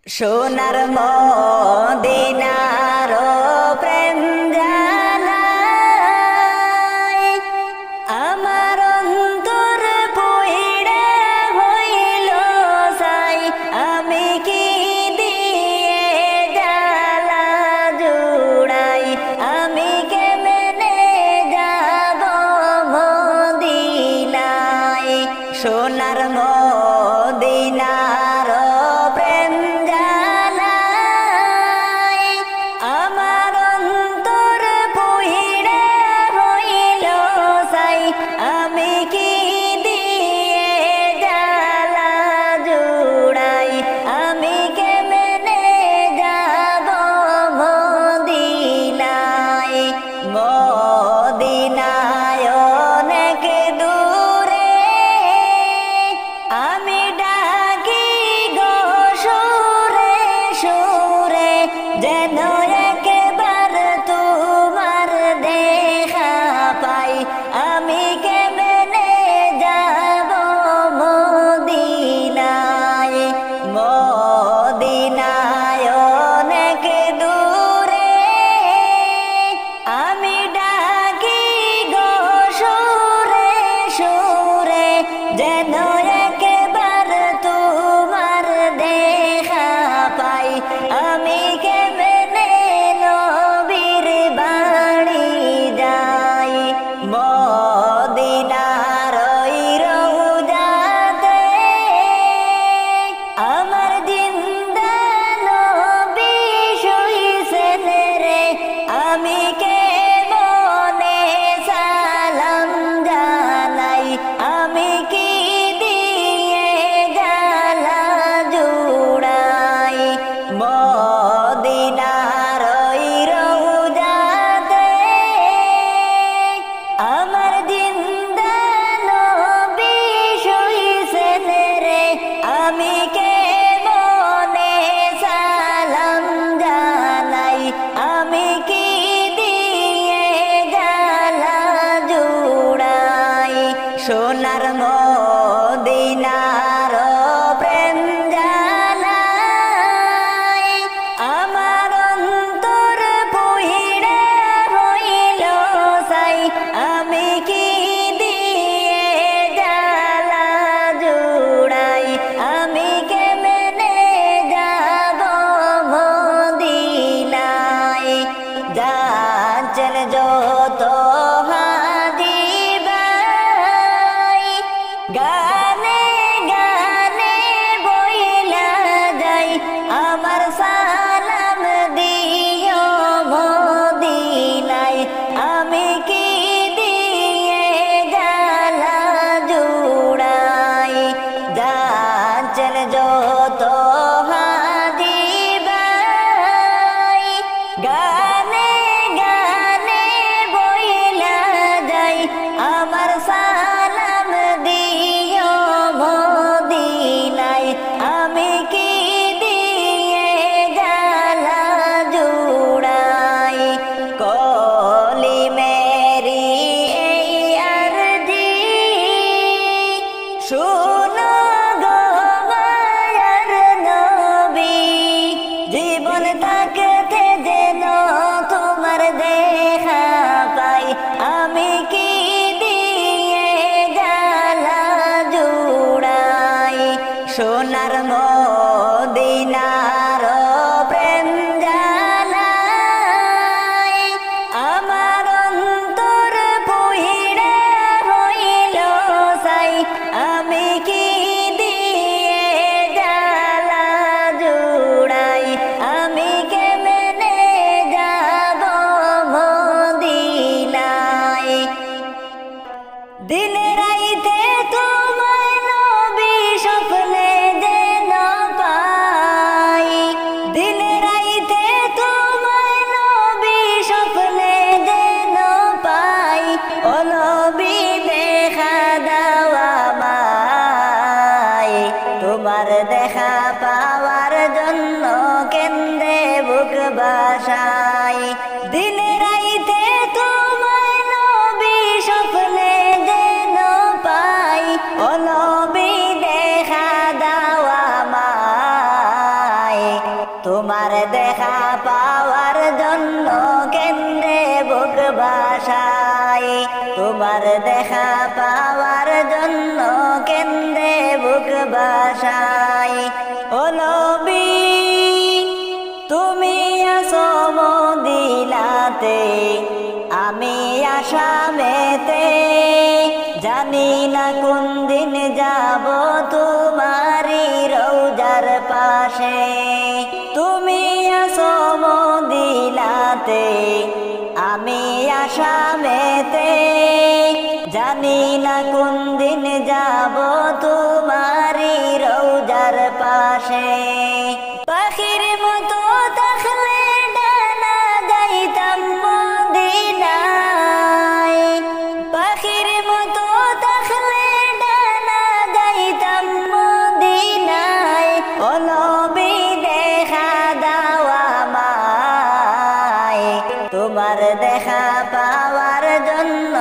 সোনার মদিনার প্রেম জানাই আমার অন্তর পুইড়া হইল সাই আমি কি দিয়ে জ্বালা জুড়াই আমি কেমনে যাব মদিনায় সোনার মদিনার প্রেম জানাই আমার অন্তর পুইড়া হইল সাই আমি কি দিয়ে জ্বালা জুড়াই আমি কেমনে যাব মদিনায় মদিনায় অনেক দূরে আমি ডাকি গো সুরে সুরে যেন একবার তোমার দেখা পাই আমি কেমনে যাব মদিনায় মদিনায় অনেক দূরে আমি ডাকি গো সুরে সুরে যেন একবার তোমার দেখা পাই আমি কেমনে নবীর বাড়ি যাই মদিনার ওই রওজাতে আমার জিন্দা নবী শুইছেন রে আমি কেমনে সালাম জানাই আমি কি দিয়ে জ্বালা জুড়াই মদিনার ওই রওজাতে আমার জিন্দা নবী শুইছেন রে আমি কেমনে সালাম জানাই আমি কি দিয়ে জ্বালা জুড়াই সোনার মদিনার প্রেম জানাই আমার অন্তর পুইড়া হইল সাই আমি কি দিয়ে জ্বালা জুড়াই আমি কেমনে যাব মদিনায় যাচ্ছেন যত হাজি ভাই গানে গানে বইলা যাই আমার সালাম দিও মদিনায় আমি কি দিয়ে জ্বালা জুড়াই যাচ্ছেন যত হাজি ভাই গানে গানে বইলা যাই আমার সালাম দিও মদিনায় আমি কি দিয়ে তোমার দেখা পাওয়ার জন্য কেন্দ্রে বুক ভাসাই তোমার দেখা পাওয়ার জন্য কেন্দ্রে বুক ভাসাই ও নবী তুমি আছো মদিনাতে আমি আসামেতে জানি না কোন দিন যাব তোমারি রওজার পাশে তুমি আছো মদিনাতে আমি আসামেতে জানি না কোন দিন যাব তোমারি রওজার পাশে পাখির মতো থাকলে ডানা যাইতাম মদিনায় পাখির মতো থাকলে ডানা যাইতাম মদিনায় ও নবী দেখা দাও আমায় তোমার দেখা পাওয়ার জন্য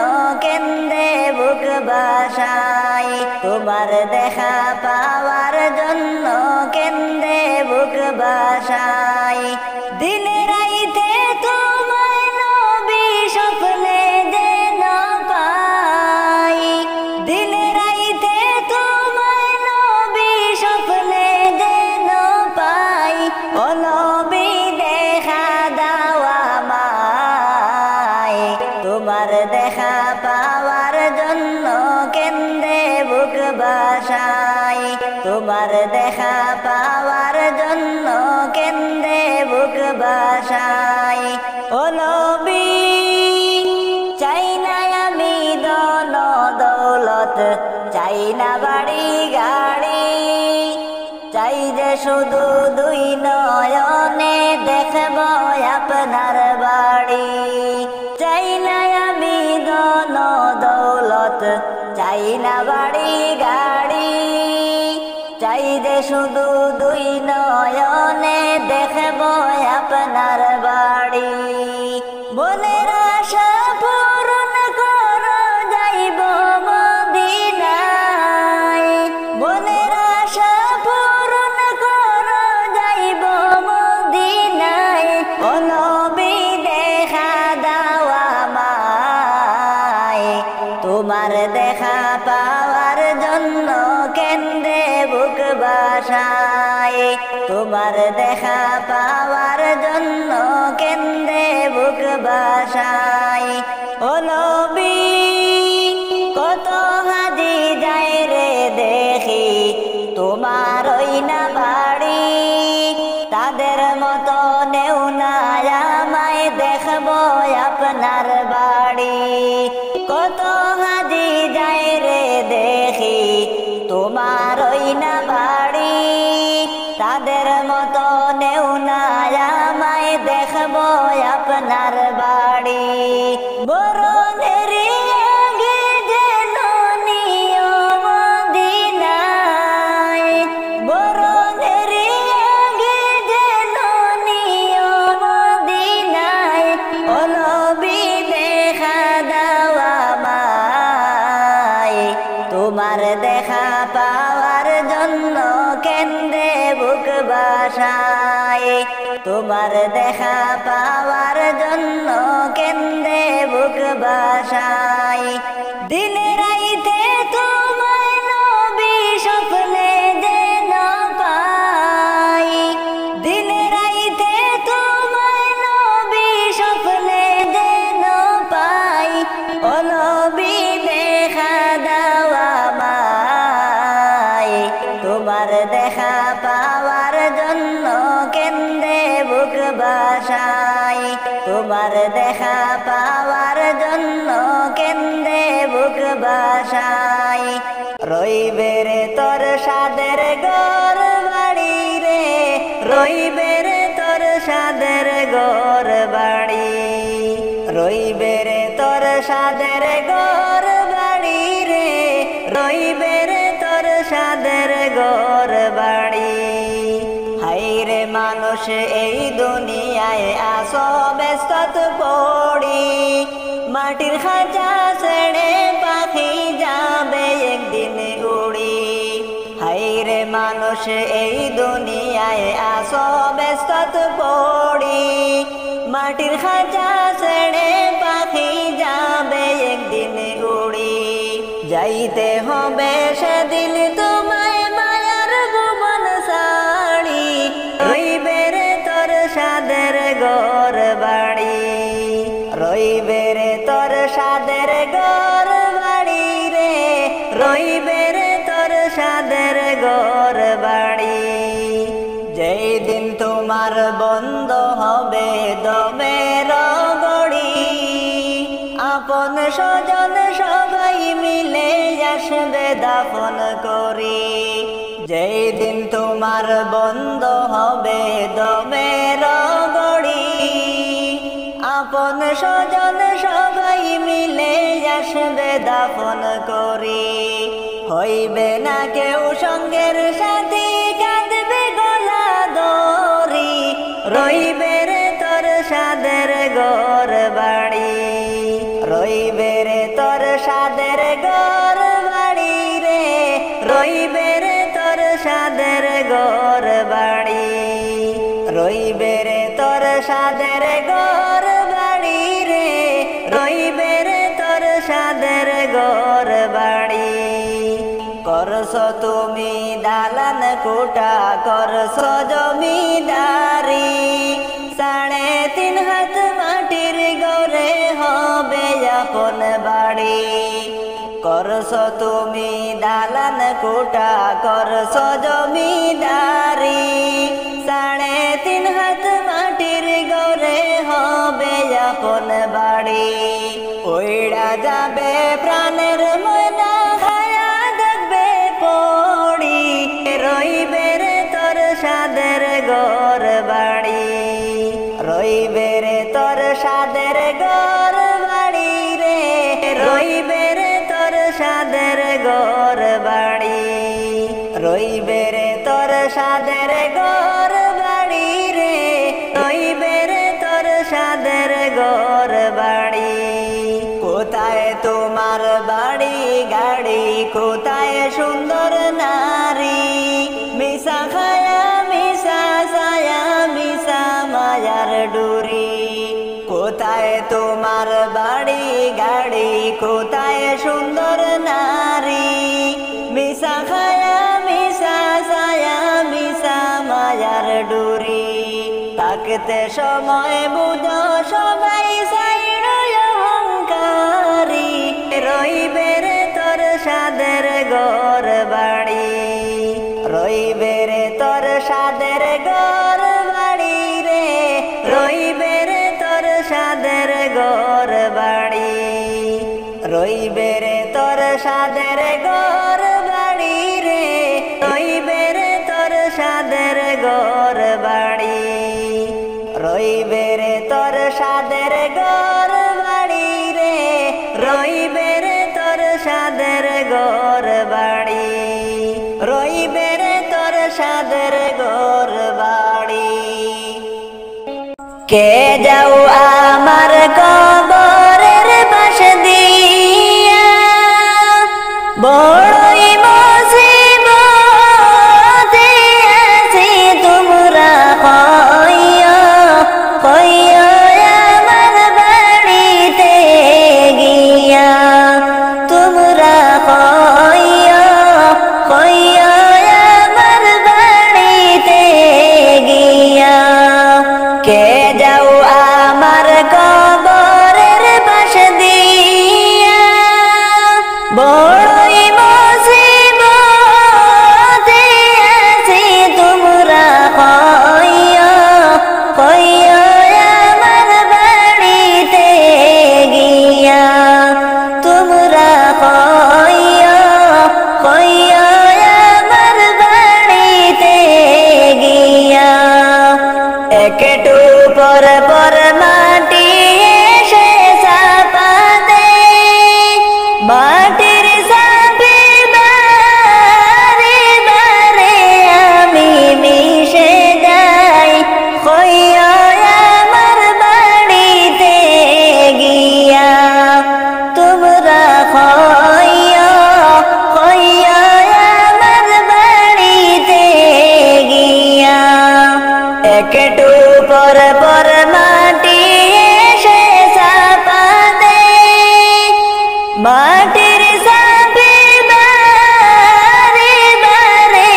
কেন্দ্রে বুক ভাসাই তোমার দেখা পাওয়ার জন্য কেন্দ্রে বুক ভাসাই দিনে রাইতে তোমায় নবী স্বপ্নে যেন পাই দিনে রাইতে তোমায় নবী স্বপ্নে যেন পাই ও নবী দেখা দাও আমায় তোমার দেখা পাওয়ার জন্য কেন্দ্রে বুক ভাসাই তোমার দেখা পাওয়ার জন্য কেন্দ্রে বুক ভাসাই ও নবী চাই না আমি ধন দৌলত চাই না বাড়ি গাড়ি চাই যে শুধু দুই নয়নে দেখব আপনার বাড়ি চাই না আমি ধন দৌলত চাই না বাড়ি গাড়ি চাই যে শুধু দুই নয়নে দেখব আপনার বাড়ি মনের আশা পূরণ করো যাইব মদিনায় মনের আশা পূরণ করো যাইব মদিনায় ও নবী দেখা দাও আমায় তোমার দেখা পাওয়ার জন্য কেন্দ্রে বুক ভাসাই তোমার দেখা পাওয়ার জন্য কেন্দ্রে বুক ভাসাই ও নবী কত হাজি যায় রে দেখি তোমার ওই না বাড়ি তাদের মতো নেও না আমায় দেখব আপনার বাড়ি কত হাজি যায় রে দেখি তোমার ওই না বাড়ি তাদের মতো নেও না আমায় দেখব আপনার বাড়ি বরণের আগে যেন নিও মদিনায় বরণের আগে যেন নিও মদিনায় ও নবী দেখা দাও আমায় তোমার দেখা পাওয়ার জন্য কেন্দ্রে বুক ভাসাই তোমার দেখা পাওয়ার জন্য কেন্দ্রে বুক ভাসাই দিনে রাইতে তোমায় নবী স্বপ্নে যেন পাই দিনে রাইতে তোমায় নবী স্বপ্নে যেন পাই ও নবী দেখা দাও আমায় তোমার দেখা পাওয়ার জন্য কেন্দ্রে বুক ভাসাই তোমার দেখা পাওয়ার জন্য কেন্দ্রে বুক ভাসাই রইবে রে তোর সাদের ঘর বাড়ি রে রইবে রে তোর সাদের ঘর বাড়ি রইবে রে তোর সাদের ঘর বাড়ি রে রইবে রে তোর সাদের ঘর বাড়ি হাইরে মানুষ এই দুনিয়ায় আসো ব্যস্ত পড়ি মাটির খাঁচা ছেড়ে পাখি যাবে একদিন উড়ি হাইরে মানুষ এই দুনিয়ায় আসো ব্যস্ত মেসকাত পড়ি মাটির খাঁচা ছেড়ে পাখি যাবে একদিন উড়ি যাইতে হবে সেদিন তোমায় মায়ার ভুবন ছাড়ি রইবে রে তোর সাদের ঘর বাড়ি রইবে রে তোর সাদের ঘর বাড়ি রে রইবে রে তোর সাদের ঘর বাড়ি যেই দিন তোমার বন্ধ হবে দমের গড়ি আপন স্বজন সবাই মিলে আসবে দাফন করি যেই দিন তোমার বন্ধ হবে দমের গড়ি আপন স্বজন সবাই মিলে আসবে দাফন করি হইবে না কেউ সঙ্গের সাথী কাঁদবে গলা দড়ি রইবে রে তোর সাদের ঘর বাড়ি রইবে রে তোর সাদের ঘর বাড়ি রে রইবে রে তোর সাদের ঘর বাড়ি রইবে রে তোর সাদের ঘর বাড়ি রে রইবে রে তোর সাদের ঘর বাড়ি করছ তুমি দালান কোটা করছ জমিদারি 3.5 হাত মাটির গড়ে হবে আপন বাড়ি করছ তুমি দালান কোটা করছ জমিদারি 3.5 হাত মাটির গড়ে হবে আপন বাড়ি ওইড়া যাবে প্রাণের ময়না খায়া দেখবে পড়ি রইবে রে তোর সাদের ঘর বাড়ি রইবে রে তোর সাদের ঘর বাড়ি রে রইবে রে তোর সাদের ঘর বাড়ি রইবে রে তোর সাদের ঘর বাড়ি রে রইবে রে তোর সাদের ঘর বাড়ি কোথায় তোমার বাড়ি গাড়ি কোথায় সুন্দর নারী মিশা খায়া মিশা ছায়া মিশা মায়ার ডুরি কোথায় তোমার বাড়ি গাড়ি কোথায় সুন্দর নারী মিশা খায়া মিশা ছায়া মিশা মায়ার ডুরি থাকতে সময় বুঝো সবাই অহংকারী রইবে রে তোর সাদের ঘর বাড়ি রইবে রে তোর সাদের ঘর বাড়ি রে রইবে রে তোর সাদের ঘর বাড়ি রইবে রে তোর সাদের ঘর বাড়ি রে রইবে রে তোর সাদের ঘর বাড়ি রইবে রে তোর সাদের ঘর বাড়ি রে রইবে রে তোর সাদের ঘর বাড়ি রইবে রে তোর সাদের ঘর বাড়ি কে যাও আমার কবরের পাশ দিয়া বড়ই মুসিবতে আছি তোমরা কইয়া কইয়া আমার বাড়িতে গিয়া তোমরা কইয়া কইয়া আমার বাড়িতে গিয়া কে যাও আমার কবরে একটু পর পর মাটি এসে চাপা দেয়, মাটির চাপে বারে বারে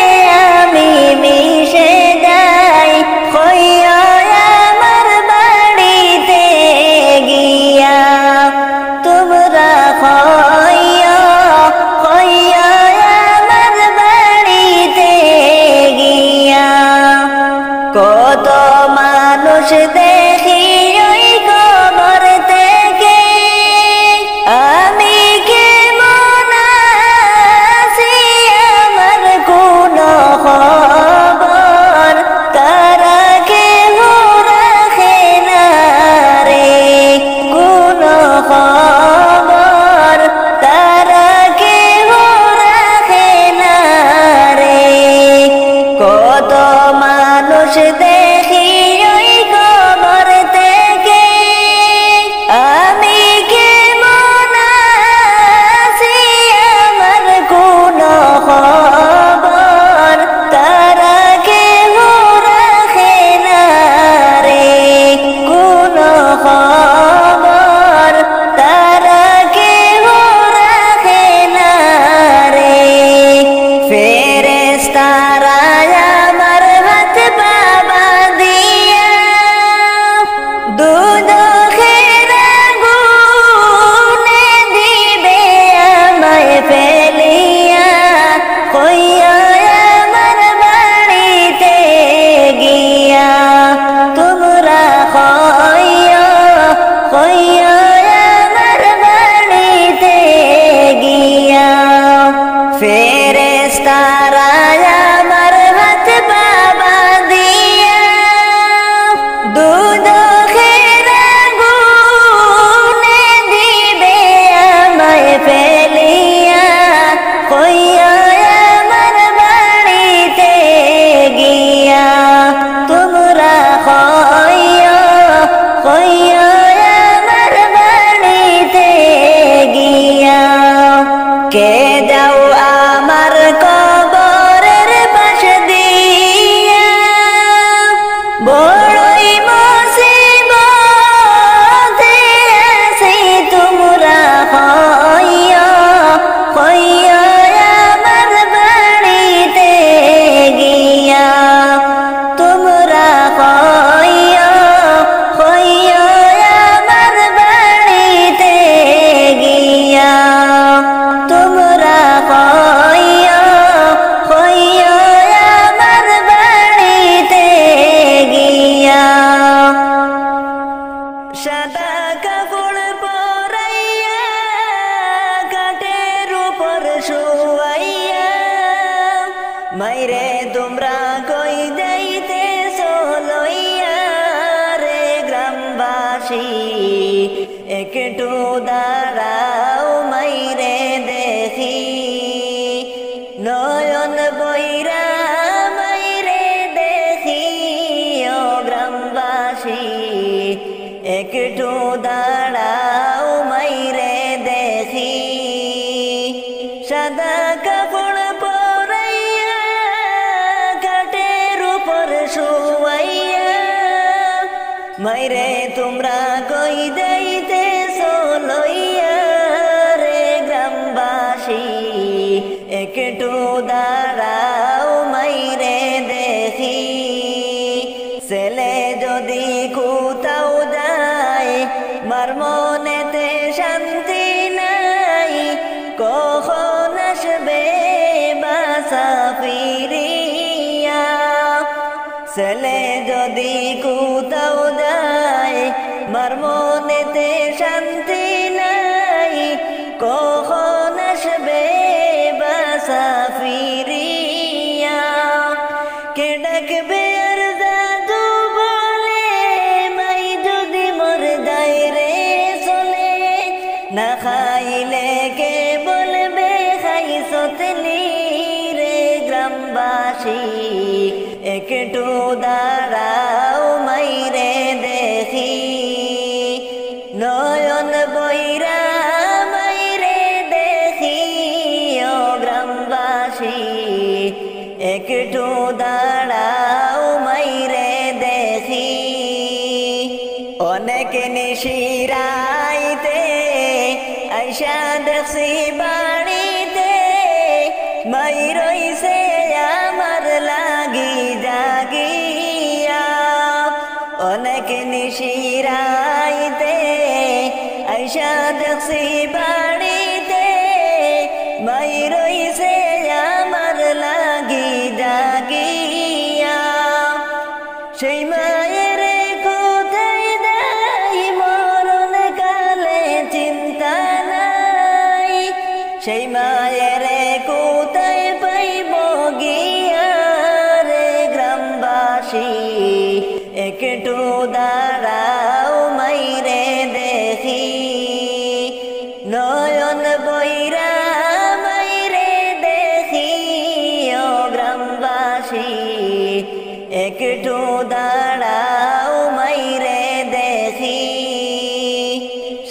আমি মিশে যাই, কইয়া আমার বাড়িতে গিয়া তোমরা কইয়া কইয়া আমার বাড়িতে গিয়া। কত মানুষ দেখি ওই কবর থেকে, আমি কেমন আছি আমার কোনো খবর তারা কেহ রাখে না রে, কোনো খবর তারা কেহ রাখে না রে। কত মানুষ দেখি ওই কবর থেকে, আমি কেমন আছি আমার কোনো খবর তারা কেহ রাখে না রে, কোনো খবর তারা কেহ রাখে না রে। ফেরেশতারা আমার হাত বাবা দিয়া দুদখের আগুনে দিবে আমায় ফেলিয়া, কইয়া আমার বাড়িতে গিয়া তোমরা কইয়া কইয়া আমার বাড়িতে গিয়া। ফেরেশতারা আমার হাত বাবা দিয়া দুদখের আগুনে দিবে আমায় ফেলিয়া, কইয়া আমার বাড়িতে গিয়া তোমরা কইয়া কইয়া আমার বাড়িতে গিয়া। কে যাও আমার কবরের পাশ দিয়া, বড়ই মুসিবতে আছি তোমরা কইয়া কইয়া আমার বাড়িতে গিয়া তোমরা কইয়া কইয়া আমার বাড়িতে গিয়া তোমরা কইয়া কইয়া আমার বাড়িতে গিয়া। সাদা কাপড় পরাইয়া কাঠের উপর শুয়াইয়া, মাইরে তোমরা কই যাইতে চলইয়া রে গ্রামবাসী, একটু দাঁড়াও মাইরে দেখি, নয়ন বইরা মাইরে দেখি ও গ্রামবাসী, একটু দাঁড়াও মাইরে দেখি। সাদা কাপড় পরাইয়া কাঠের উপর শুয়াইয়া, মাইরে তোমরা কই যাইতে চলইয়া রে গ্রামবাসী, একটু দাঁড়াও মাইরে দেখি। ছেলে যদি কোথাও যায় মার মনেতে শান্তি নাই, কখন আসবে বাসা ফিরিয়া। ছেলে যদি কোথাও যায় মার মনেতে শান্তি নাই, কখন আসবে বাসা ফিরিয়া। কে ডাকবে আর দাদু বলে, মাই যদি মর যায় রে চলে, না খাইলে কে বলবে খাইছতনি রে গ্রামবাসী, একটু দাঁড়াও মাইরে দেখি, নয়ন বইরা মাইরে দেখি ও গ্রামবাসী, একটু দাঁড়াও মাইরে দেখি। অনেক নিশিরাইতে আইসা দেখছি বাড়িতে মাই রইছে আমার লাগি জাগিয়া অনেক নিশিরাইতে আইসা দেখছি বাড়িতে মাই রইছে আমার লাগি জাগিয়া সেই মায়ের কোথায় দেয় মরণ কালে চিন্তা নাই সেই মায়ের কোথায় পাইব গিয়া রে গ্রামবাসী একটু দাঁড়াও মাইরে দেখি নয়ন বইরা মাইরে দেখি ও গ্রামবাসী একটু দাঁড়াও মাইরে দেখি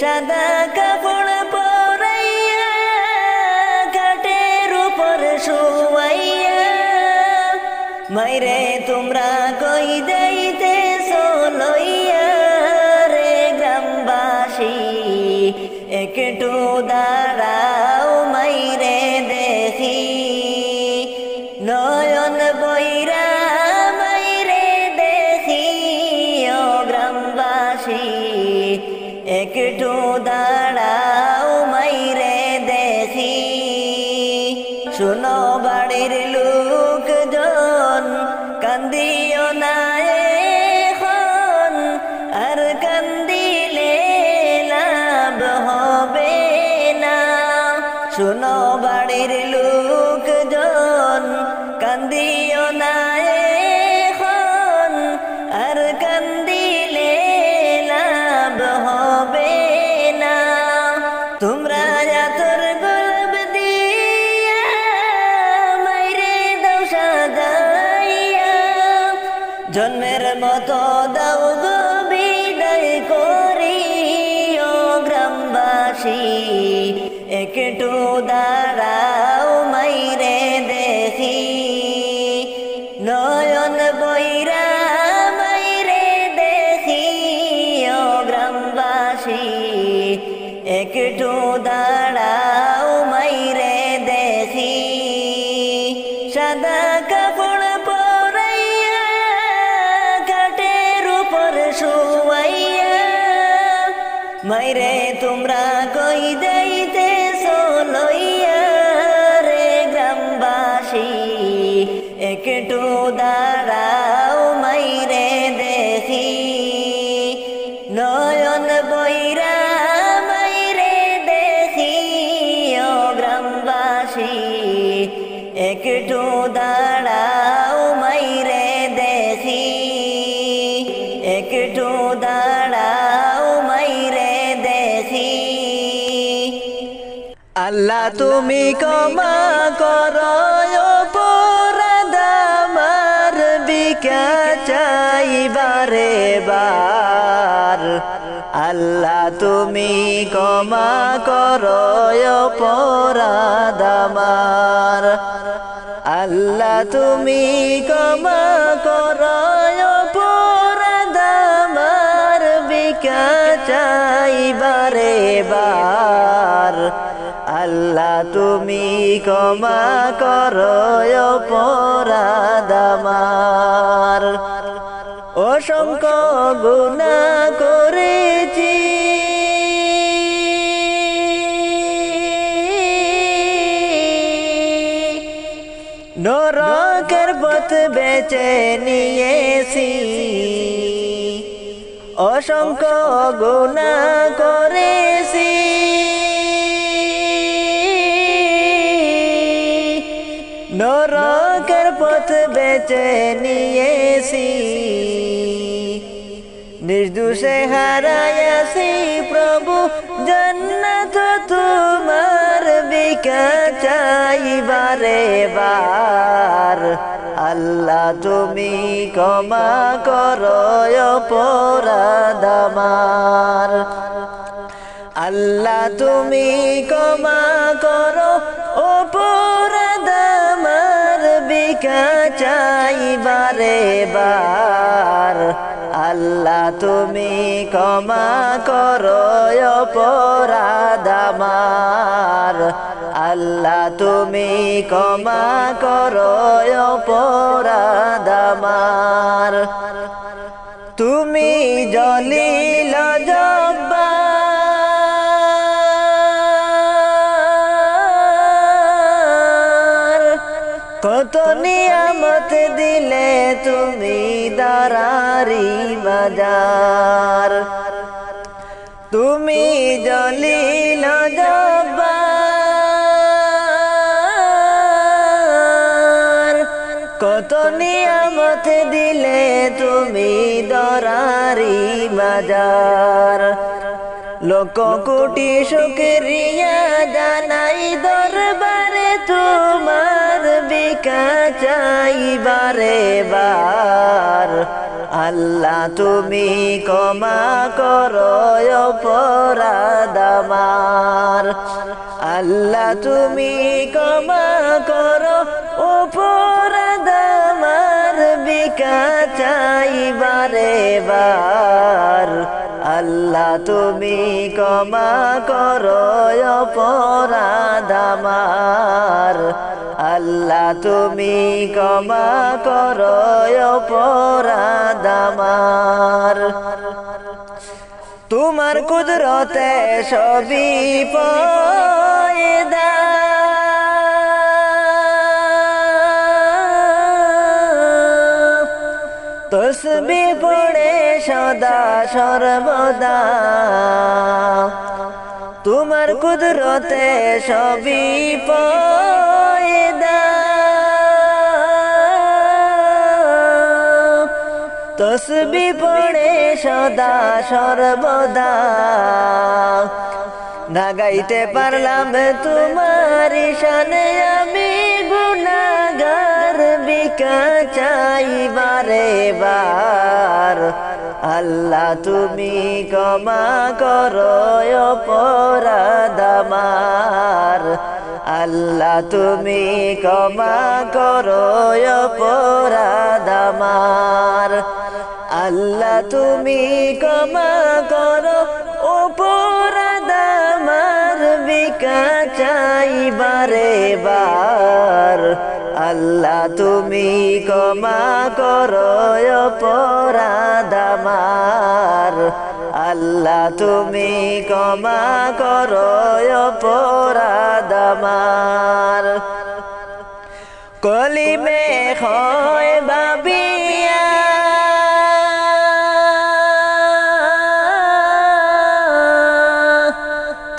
সাদা কাপড় পরাইয়া কাঠের উপর শুয়াইয়া মাইরে তোমরা কই যাইতেছো লইয়া রে গ্রামবাসী একটু দাঁড়াও মাইরে দেখি নয়ন বইরা মাইরে দেখি ও গ্রামবাসী একটু দাঁড়াও মাইরে দেখি শুনো বাড়ির লোকজন কান্দিও না এখন আর কান্দিলে লাভ হবে না শুনো বাড়ির লোকজন কান্দিও না এখন আর কান্দিলে লাভ হবে না তোমরা তোর গোলাপ দিয়া মাইরে দাও সাজাইয়া জন্মের মতো দাও গো বিদায় করি ও গ্রামবাসী একটু দাঁড়াও মাইরে দেখি নয়ন বইরা মাইরে দেখি ও গ্রামবাসী একটু দাঁড়াও মাইরে দেখি সাদা কাপড় পরাইয়া কাঠের উপর শুয়াইয়া মাইরে তোমরা কই যাইতেছো লইয়া রে গ্রামবাসী একটু দাঁড়াও মাইরে দেখি নয়ন বইরা মাইরে দেখি ও গ্রামবাসী একটু দাঁড়াও মাইরে দেখি একটু দাঁড়াও মাইরে দেখি আল্লাহ তুমি ক্ষমা করো অপরাধ আমার ভিক্ষা চাইবারে বার আল্লাহ তুমি ক্ষমা করো অপরাধ আমার আল্লাহ তুমি ক্ষমা করো অপরাধ আমার ভিক্ষা চাইবারে বার আল্লাহ তুমি ক্ষমা করো অপরাধ আমার অসংখ্য গুনাহ করেছি নরকের পথ বেছে নিয়েছি অসংখ্য গুনাহ করেছি নরকের পথ বেছে নিয়েছি निर्दोषे हारायासी प्रभु जन्नत तुम्हार बिका चाइबारे बार अल्लाह तुमी क्षमा करो अपराध आमार अल्लाह तुमी क्षमा करो अपराध आमार बिका चाइबारे बार আল্লাহ তুমি ক্ষমা করো অপরাধ আমার, আল্লাহ তুমি ক্ষমা করো অপরাধ আমার। তুমি জলিল জব্বার, কত নিয়ামত দিলে তুমি দারারি বাজার। তুমি জলিল জব্বার, কত নিয়ামত দিলে তুমি দারারি বাজার। লক্ষ কোটি শুকরিয়া জানাই দরবারে তোমার, ভিক্ষা চাই বারে বার। আল্লাহ তুমি ক্ষমা করো অপরাধ আমার, আল্লাহ তুমি ক্ষমা করো অপরাধ আমার, ভিক্ষা চাই বারে বার। আল্লাহ তুমি ক্ষমা করো অপরাধ আমার, আল্লাহ তুমি ক্ষমা করো অপরাধ আমার। তোমার কুদরতে সবই পয়দা, তসবিহ পড়ে সদা সর্বদা। তোমার কুদরতে সবই পয়দা, তসবিহ পড়ে সদা সর্বদা। না গাইতে পারলাম তোমার শানে আমি গুনাহগার, ভিক্ষা চাই বারে বার। আল্লাহ তুমি ক্ষমা করো অপরাধ আমার, আল্লাহ তুমি ক্ষমা করো অপরাধ আমার, আল্লাহ তুমি ক্ষমা করো অপরাধ আমার, ভিক্ষা চাই বারে বার। আল্লাহ তুমি ক্ষমা করো অপরাধ আমার, আল্লাহ তুমি ক্ষমা করো অপরাধ আমার। কলিমে হয় বাবিয়া,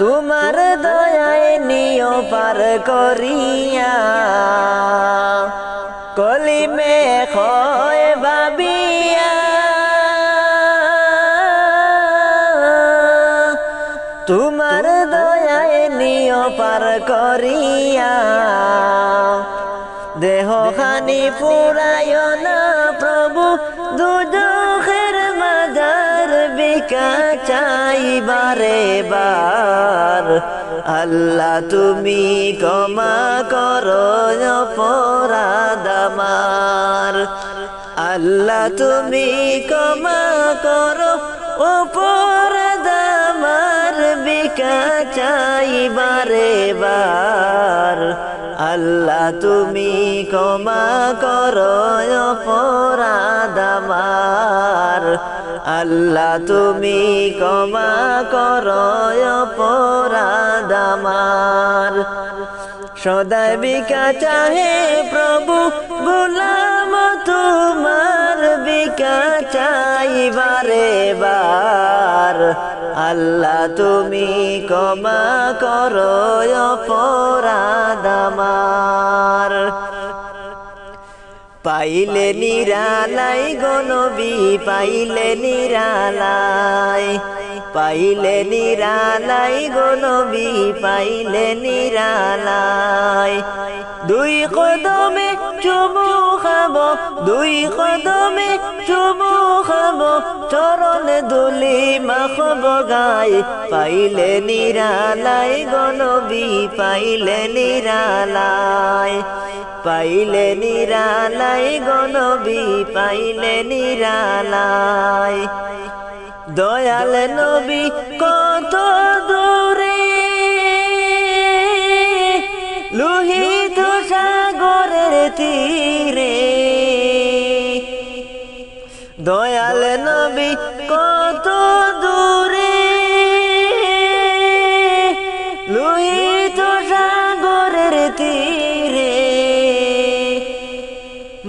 তোমার দয়ায় নিও পার করিয়া। কলিমে হয় বাবিয়া, তোমার দয়ায় নিও পার করিয়া। দেহ খানি পুরায় না প্রভু দুজখের মাজার, ভিক্ষা চাই বারে বার। আল্লাহ তুমি ক্ষমা করো অপরাধ আমার, আল্লাহ তুমি ক্ষমা করো অপরাধ আমার, ভিক্ষা চাই বারে বার। আল্লাহ তুমি ক্ষমা করো অপরাধ আমার, আল্লাহ তুমি ক্ষমা করো অপরাধ আমার। সদাই ভিক্ষা চাহে প্রভু গোলাম তোমার, ভিক্ষা চাই বারে বার। আল্লাহ তুমি ক্ষমা করো অপরাধ আমার। পাইলে নিরালাই গো নবী, পাইলে নিরালাই, পাইলে নিরালাই গো নবী, পাইলে নিরালাই। দুই কদমে চুমু খাবো, দুই কদমে চুমু খাবো, চরণ ধুলি মাখবো গায়। পাইলে নিরালাই গো নবী, পাইলে নিরালাই, পাইলে নিরালাই গো নবী পাইলে নিরালাই দয়াল নবী কত দূরে লোহিত সাগরের তীরে দয়াল নবী কত দূরে লোহিত সাগরের তীরে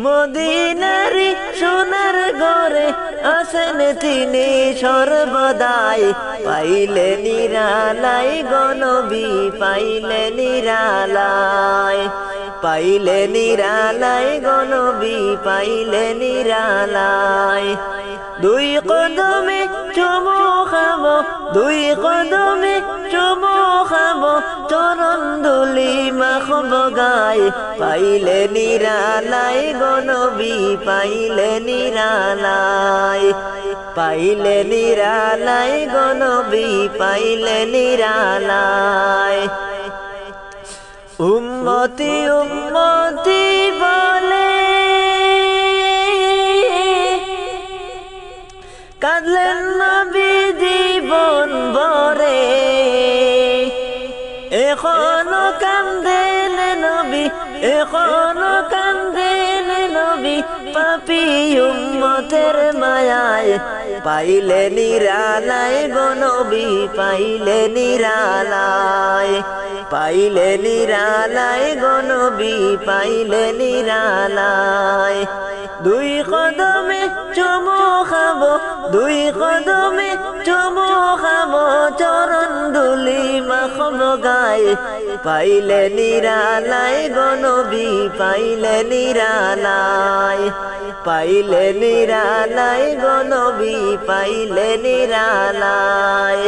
মদিনারি সোনার ঘরে আছেন তিনি সর্বদাই পাইলে নিরালাই গো নবী পাইলে নিরালাই পাইলে নিরালাই গো নবী পাইলে নিরালাই দুই কদমে চুমু খাবো দুই কদমে চুমু খাবো চরণ ধুলি মাখবো গায় পাইলে নিরালাই গো নবী পাইলে নিরালাই পাইলে নিরালাই গো নবী পাইলে নিরালাই উম্মতি উম্মতি বলে কাঁদলেন নবী জীবন ভরে এখনো কান্দেন নবী এখনো কান্দেন নবী পাপী উম্মতের মায়ায় পাইলে নিরালাই গো নবী পাইলে নিরালাই পাইলে নিরালাই গো নবী পাইলে নিরালাই দুই কদমে চুমু খাবো দুই কদমে চুমু খাবো চরণ ধুলি মাখবো গায় পাইলে নিরালাই গো নবী পাইলে নিরালাই পাইলে নিরালাই গো নবী পাইলে নিরালাই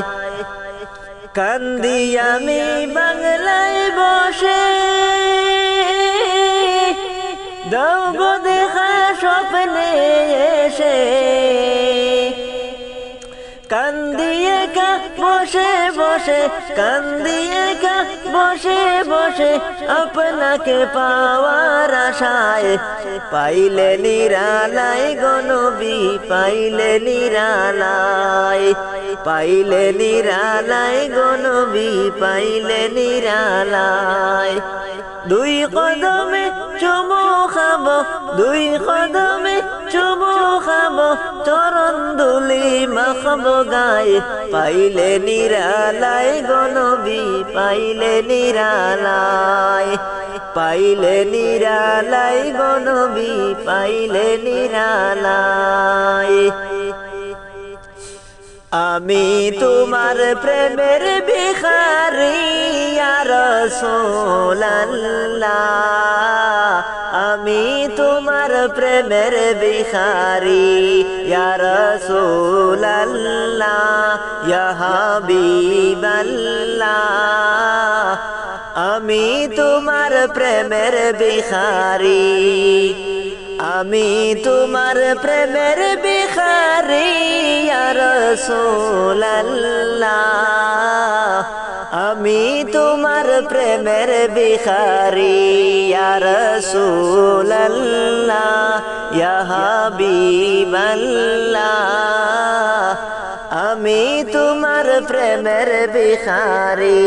কান্দি আমি বাংলায় বসে দাও গো দেখা স্বপ্নে এসে কান্দি একা বসে বসে কান্দি একা বসে বসে আপনাকে পাওয়ার আশায় পাইলে নিরালাই গো নবী পাইলে নিরালাই পাইলে নিরালাই গো নবী পাইলে নিরালাই দুই কদমে চুমু খাবো দুই কদমে চুমু খাবো চরণ ধুলি মাখবো গায় পাইলে নিরালাই গো নবী পাইলে নিরালাই পাইলে নিরালাই গো নবী পাইলে নিরালাই আমি তোমার প্রেমের ভিখারি ইয়া রাসূলুল্লাহ আমি তোমার প্রেমের ভিখারি ইয়া রাসূলুল্লাহ ইয়া হাবিবাল্লাহ আমি তোমার প্রেমের ভিখারি আমি তোমার প্রেমের ভিখারি ইয়া রাসূলুল্লাহ আমি তোমার প্রেমের ভিখারি ইয়া রাসূলুল্লাহ ইয়া হাবিবাল্লাহ আমি তোমার প্রেমের ভিখারি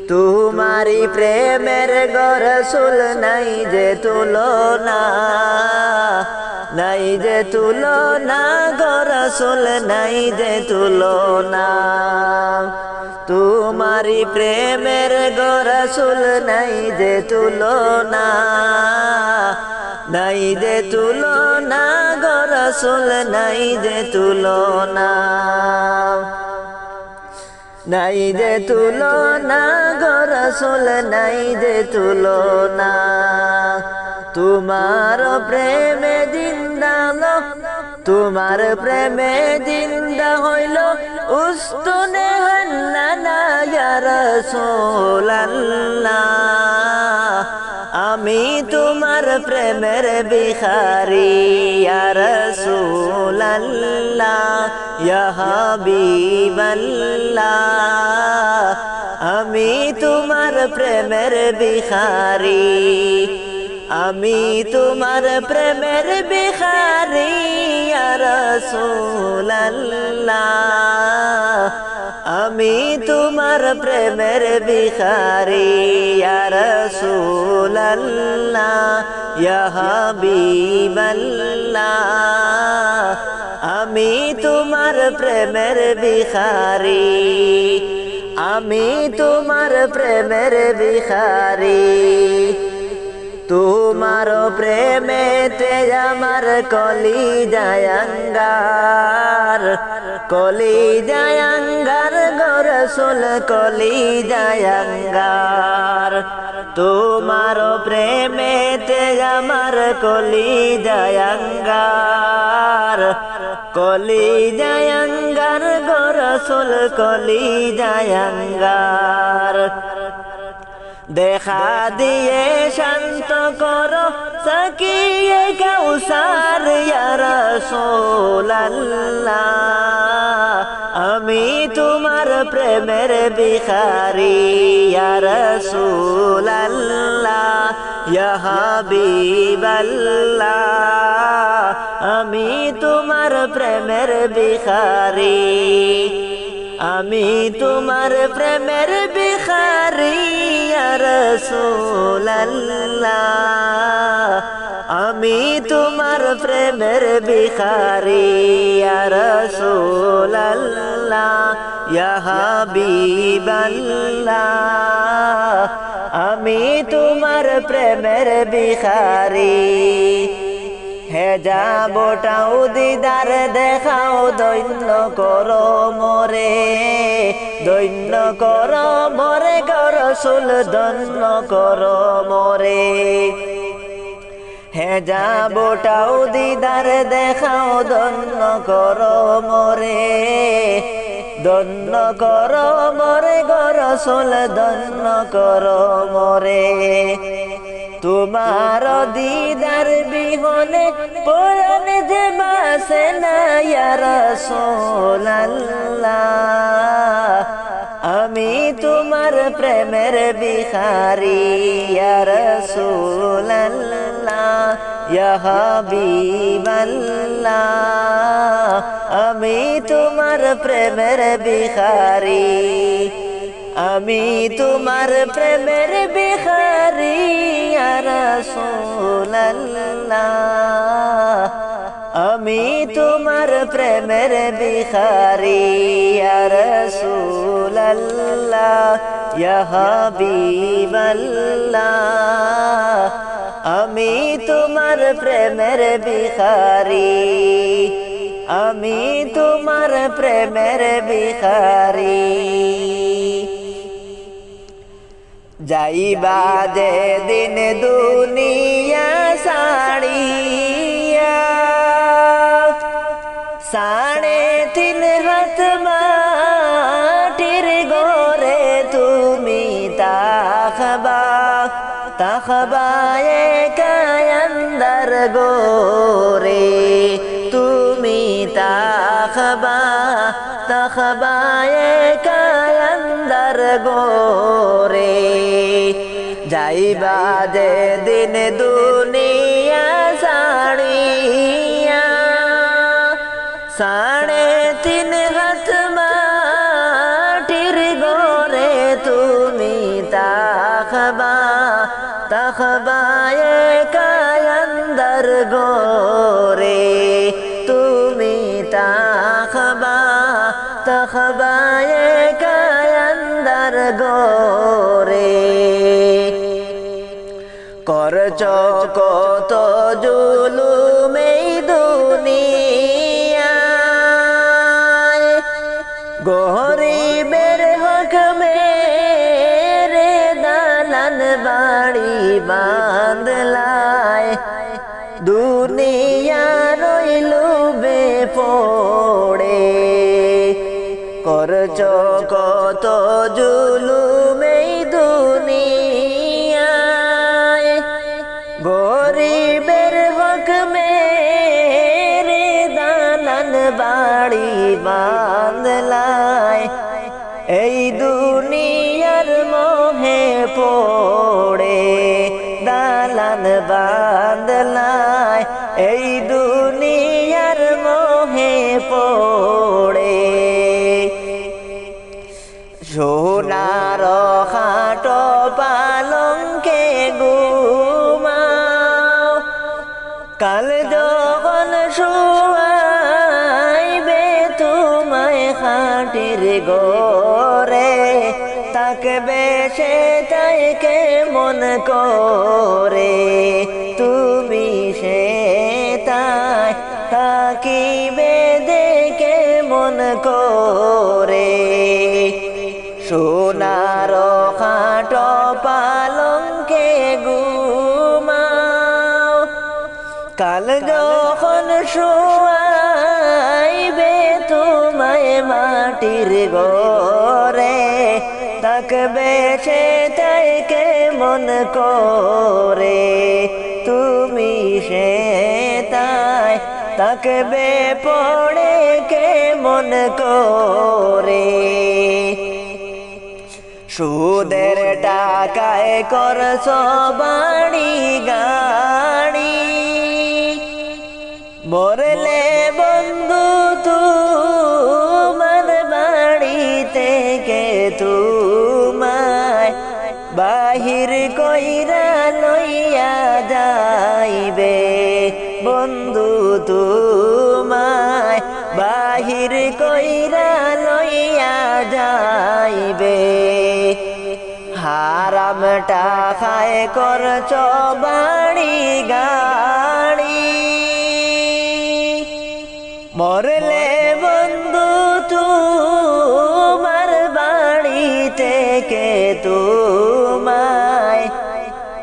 तुम्हारी प्रेमेर गो रसूल नहीं जे तुलना नहीं जे तुलना गो रसूल नहीं जे तुलना तुम्हारी प्रेमेर गो रसूल नहीं जे तुलना नहीं जे तुलना गो रसूल नहीं जे तुलना नहीं जे तुलना गो रसूल नहीं जे तुलना तुम्हार प्रेमे जिंदा लो तुम्हार प्रेमे जिंदा हইলো उस्तने हन्ना या रसूल अल्लाह আমি তোমার প্রেমের ভিখারি ইয়া রাসূলুল্লাহ ইয়া হাবিবাল্লাহ আমি তোমার প্রেমের ভিখারি আমি তোমার প্রেমের ভিখারি ইয়া রাসূলুল্লাহ আমি তোমার প্রেমের ভিখারি ইয়া রাসূলুল্লাহ ইয়া হাবিবাল্লাহ আমি তোমার প্রেমের ভিখারি আমি তোমার প্রেমের ভিখারি তোমার প্রেমেতে আমার কলিজায় আঙ্গার গো রাসূল কলিজায় আঙ্গার তোমার প্রেমেতে আমার কলিজায় আঙ্গার গো রাসূল কলিজায় আঙ্গার দেখা দিয়ে শান্ত করো সাকিয়ে কাউসার ইয়া রাসূলুল্লাহ আমি তোমার প্রেমের ভিখারি ইয়া রাসূলুল্লাহ ইয়া হাবিবাল্লাহ আমি তোমার প্রেমের ভিখারি আমি তোমার প্রেমের ভিখারি ইয়া রাসূলুল্লাহ আমি তোমার প্রেমের ভিখারি ইয়া রাসূলুল্লাহ ইয়া হাবিবাল্লাহ আমি তোমার প্রেমের ভিখারি হে যাবোটাও দিদার দেখাও দৈন্য করো মোরে দৈন্য করো মোরে গো রাসূল দৈন্য করো মোরে হে যাবোটাও দিদার দেখাও দৈন্য করো মোরে দৈন্য করো মোরে গো রাসূল দৈন্য করো মোরে তোমার দিদার বিহনে পরাণ যে বাসে না ইয়া রাসূলুল্লাহ আমি তোমার প্রেমের ভিখারি ইয়া রাসূলুল্লাহ ইয়া হাবিবাল্লাহ আমি তোমার প্রেমের ভিখারি আমি তোমার প্রেমের ভিখারি ইয়া রাসূলুল্লাহ আমি তোমার প্রেমের ভিখারি ইয়া রাসূলুল্লাহ ইয়া হাবিবাল্লাহ আমি তোমার প্রেমের ভিখারি আমি তোমার প্রেমের ভিখারি যাইবা যে দিন দুনিয়া ছাড়িয়া 3.5 হাত মাটির ঘরে তুমি তাকবা একা আন্দার গোরে তুমি তাকবা একা আন্দার গোরে যাইবা যে দিন দুনিয়া ছাড়িয়া 3.5 হাত মাটির ঘরে তুমি তাকবা একা আন্দার গোরে তুমি তাকবা একা আন্দার গোরে করছ কত জুলুম এই দুনিয়ায় গরিবের হক মেরে দালান বাড়ি বাঁধলায় দুনিয়া রইল বেপড়ে করছ কত জুলুম এই দুনিয়ায় গরিবের হক মেরে দালান বাড়ি বাঁধলায় এই দুনিয়ার পড়ে সোনার খাটো পালঙ্কে ঘুমাও কাল যখন শুয়াইবে তোমায় খাটির ঘরে তাকবে সেটাই কেমন করে তুমি সেটাই তাকিবে দেখে মন করে সোনার খাটো পালঙ্কে ঘুমাও কাল যখন শুয়াইবে তোমায় মাটির ঘরে তাকবে সেটাই কেমন করে তুমি সেটাই তাকবে পড়ে কেমন করে সুদের টাকায় করছ বাড়ি গাড়ি মরলে বন্ধু তোমার বাড়ি থেকে তোমায় বাহির কইরা লইয়া যাইবে বন্ধু তোমায় বাহির কইরা লইয়া যাইবে হারাম টাকায় করছ বাড়ি গাড়ি মরলে বন্ধু তোমার বাড়ি থেকে তোমায়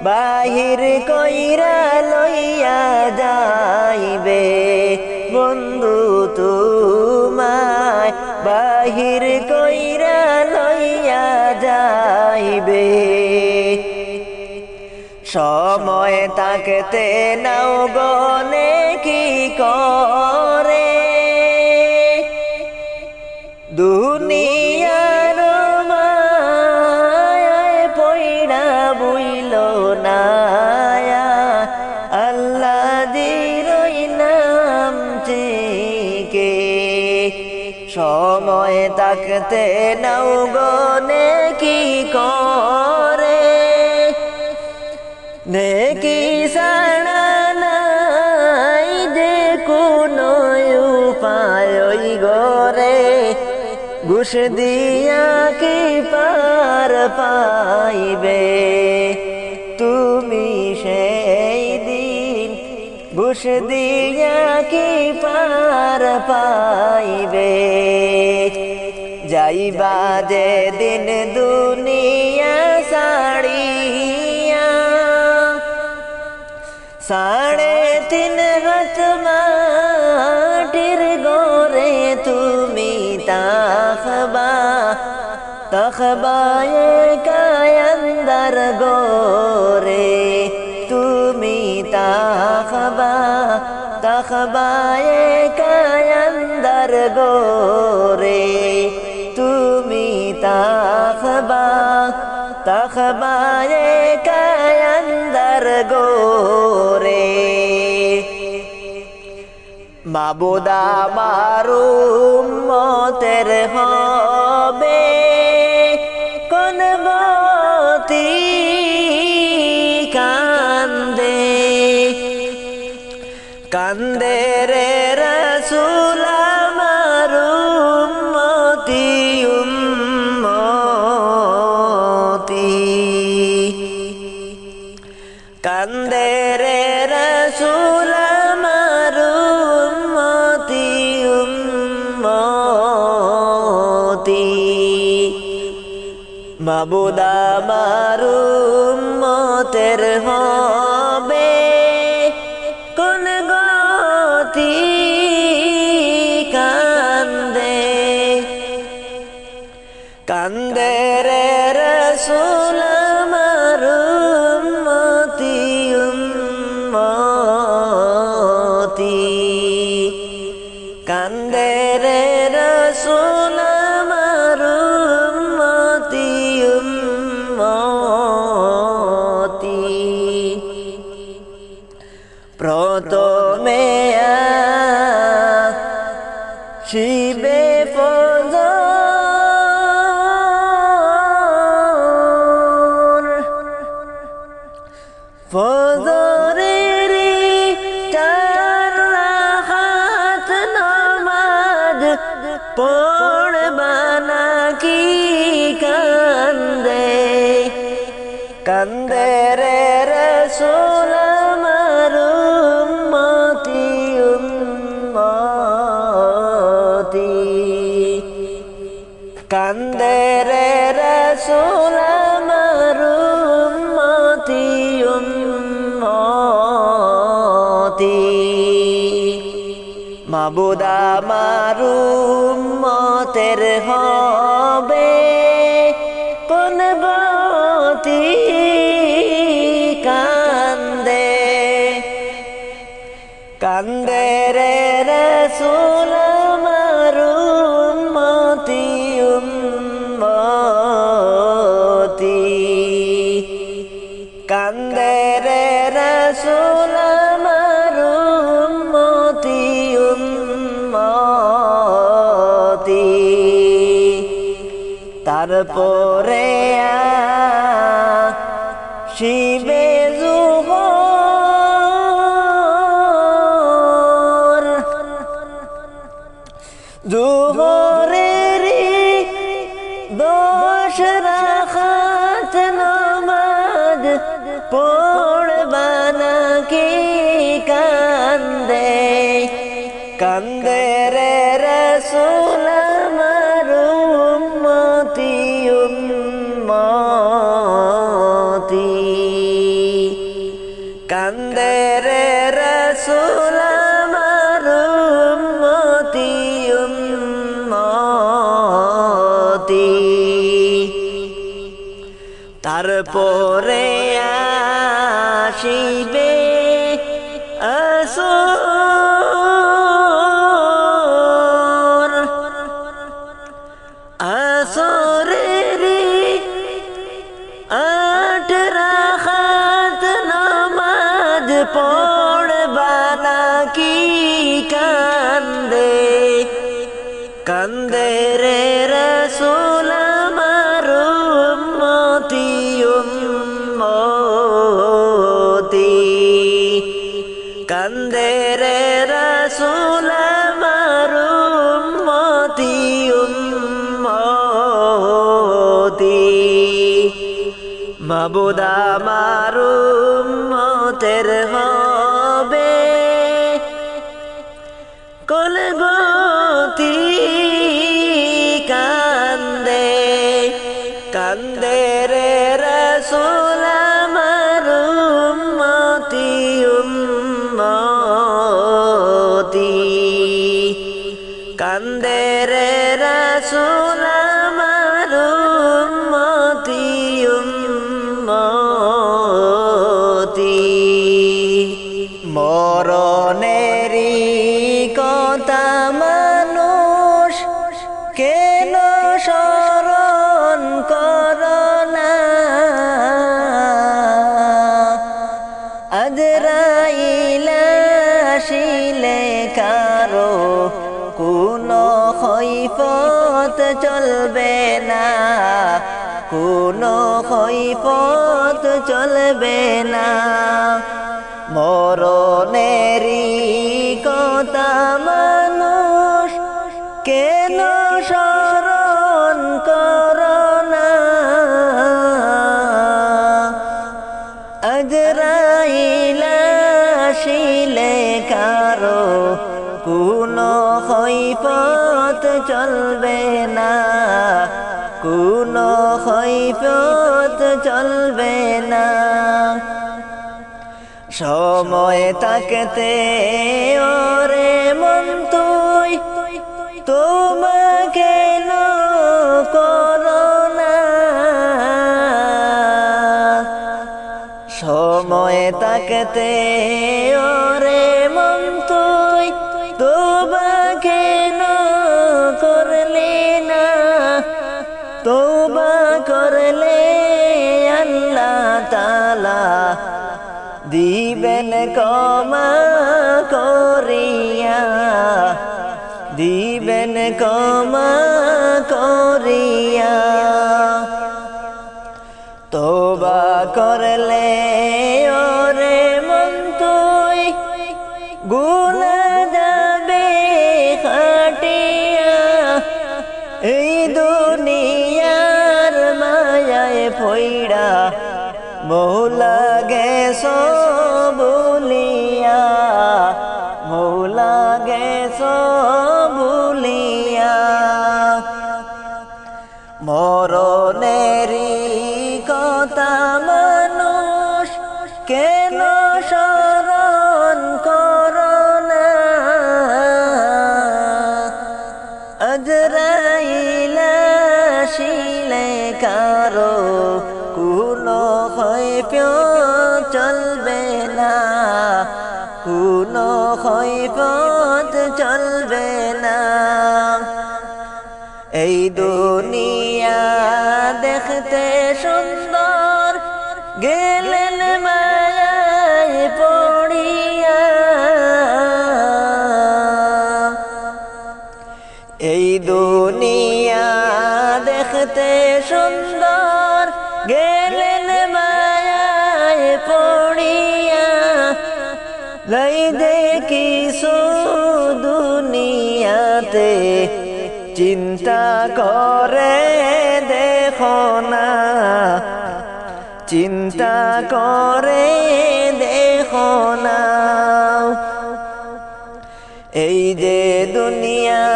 বাহির কইরা লইয়া যাইবে বন্ধু তোমায় বাহির কইরা লইয়া যাইবে সময় তাকতে নাও গনে কি করে দুনিয়ার মায়ায় পয়ড়া বুইল না আল্লাহ দিরই নাম থেকে সময় তাকতে নাও গনে কি করে নেকি ছাড়া নাই যে কোনো উপায় গরে ঘুষ দিয়া কি পার পাইবে তুমি সেই দিন ঘুষ দিয়া কি পার পাইবে যাইবা যে দিন দুনিয়া ছাড়িয়া 3.5 হাত মাটির ঘরে তুমি তাকবা কায়ান্দার ঘরে তুমি তাকবা কায়ান্দার ঘরে তুমি তাকবা কায়ান্দার ঘরে মাবুদা মারুম মতের হবে কোন গতি কান্দে কান্দে রে রাসূল আমার উম্মতি কান্দে রে রাসূল আমার উম্মতি মাবুদা আমার উম্মতের হবে কোন গতি কান্দে কান্দে রে রাসূল আমার উম্মতি কান্দে রে রাসূল আমার উম্মতি প্রথমে শিবে ফজরেরি চার রাকাত নামাজ পড়বা নাকি কান্দে কান্দে রে রাসূল আমার উম্মতি উম্মতি কান্দে রে রাসূল আমার উম্মতি উম্মতি মাবুদ আমার উম্মতের হবে কোন গতি কান্দে কান্দে রে রাসূল আমার উম্মতি উম্মতি কান্দে রে রাসূল আমার উম্মতি উম্মতি তারপরে শিবে জোহরেরি 10 রাকাত নামাজ পড়বা নাকি কান্দে কান্দে রে রাসূল আমার উম্মতি উম্মতি কান্দে রে রাসূল আমার উম্মতি উম্মতি তারপরে আসিবে আসর আসরেরি 8 রাকাত নামাজ পড়বা নাকি কান্দে কান্দে রে রাসূল আমার উম্মতি উম্মতি কান্দে রে রাসূল আমার উম্মতি উম্মতি মাবুদ আমার উম্মতের হবে কোন গতি কান্দে কান্দে রে রাসূল আমার উম্মতি উম্মতি কান্দে রে রাসূল আমার উম্মতি উম্মতি মরণেরি কথা মানুষ কেন স্মরণ করনা আজরাইল আসিলে কারো কোনো খৈফত চলবে না কোনো খৈফত চলবে না মরণেরি কথা মানুষ কেন স্মরণ করনা আজরাইল আসিলে কারো কোনো খৈফত চলবে না কোনো খৈফত চলবে না সময় থাকতে ওরে মন তুই তোমাকে করোনা সময় থাকতে ওরে মন তুই তোমাকে করলে না তওবা করলে আল্লাহ তাআলা দিবেন ক্ষমা করিয়া দিবেন ক্ষমা করিয়া। তওবা করলে ওরে মন তুই গুনাহ যাবে কাটিয়া। এই দুনিয়ার মায়ায় পইড়া মৌলা গেছো বলিয়া, মৌলা গেছো বলিয়া। মরণেরই কথা মানুষ কেন স্মরণ করো না। আজরাইল আসিলে কারো কোনো ক্ষয়পথ চলবে না, কোনো ক্ষয়পথ চলবে না। এই দুনিয়া দেখতে সুন্দর গেলেন মায়ায় পড়িয়া। এই দুনিয়া দেখতে সুন্দর গেলেন মায়ায় পড়িয়া। লাই দেখিছো দুনিয়াতে চিন্তা করে দেখো না, চিন্তা করে দেখো না। এই যে দুনিয়া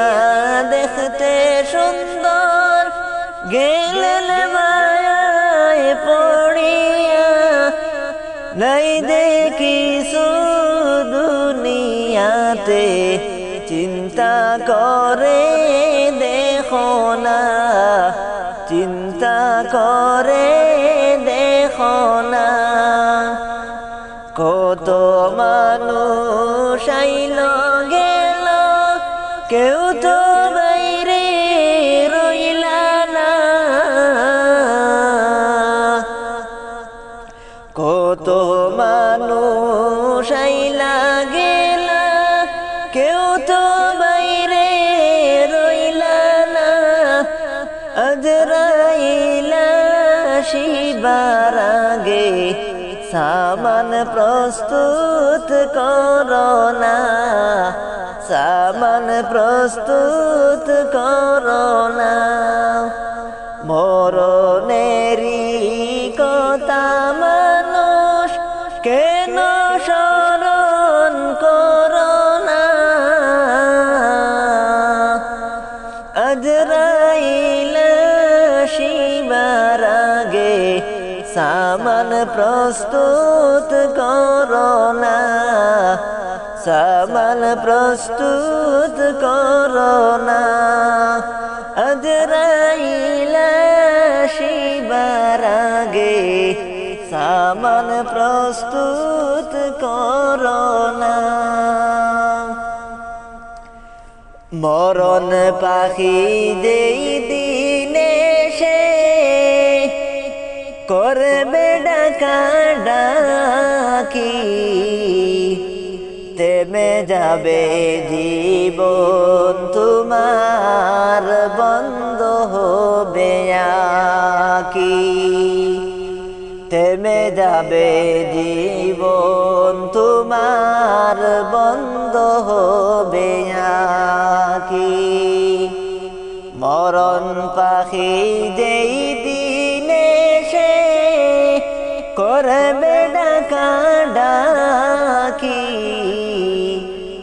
দেখতে সুন্দর গেলেন মায়ায় পড়িয়া। নাই দেখিছো দুনিয়াতে চিন্তা করে দেখো না, চিন্তা করে দেখো না। কত মানুষ আইল গেল কেউ তো বাইরে রইলা না। কত মানুষ আইলা গেল কেউ তো বাইরে রইলা না। আজরাইল আসিবার আগে সামান প্রস্তুত করো না, সামান প্রস্তুত করো না। মরণেরই কথা মানুষ কেন স্মরণ করো না। আজরাইল আসিবার আগে সামান প্রস্তুত করো না, সামান প্রস্তুত করো না। আজরাইল আসিবার আগে সামান প্রস্তুত করো না। মরণ পাখি যেই দিনে সে করবে ডাকা ডাকি। থেমে যাবে জীবন তোমার বন্ধ হবে আঁকি। থেমে যাবে জীবন তোমার বন্ধ হবে আঁকি। মরণ পাখি যেই দিনে সে করবে ডাকা ডাকি।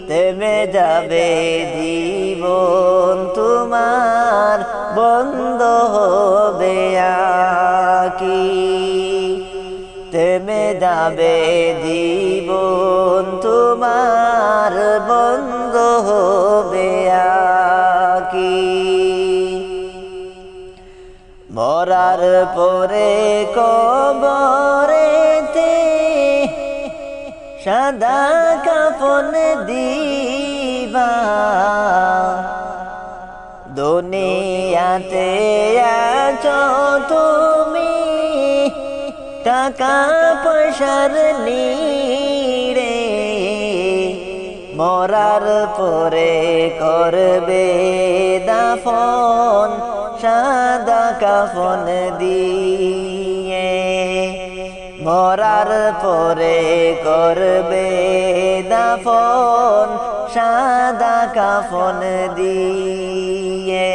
থেমে যাবে জীবন তোমার বন্ধ হবে আঁকি। থেমে যাবে জীবন তোমার বন্ধ হবে আঁকি। মরার পরে কবরেতে সাদা কাফন দিবা। দুনিয়াতে আছো তুমি টাকা পয়সার নীড়ে। মরার পরে করবে দাফন সাদা কাফন দিয়ে মরার পরে করবে দাফন সাদা কাফন দিয়ে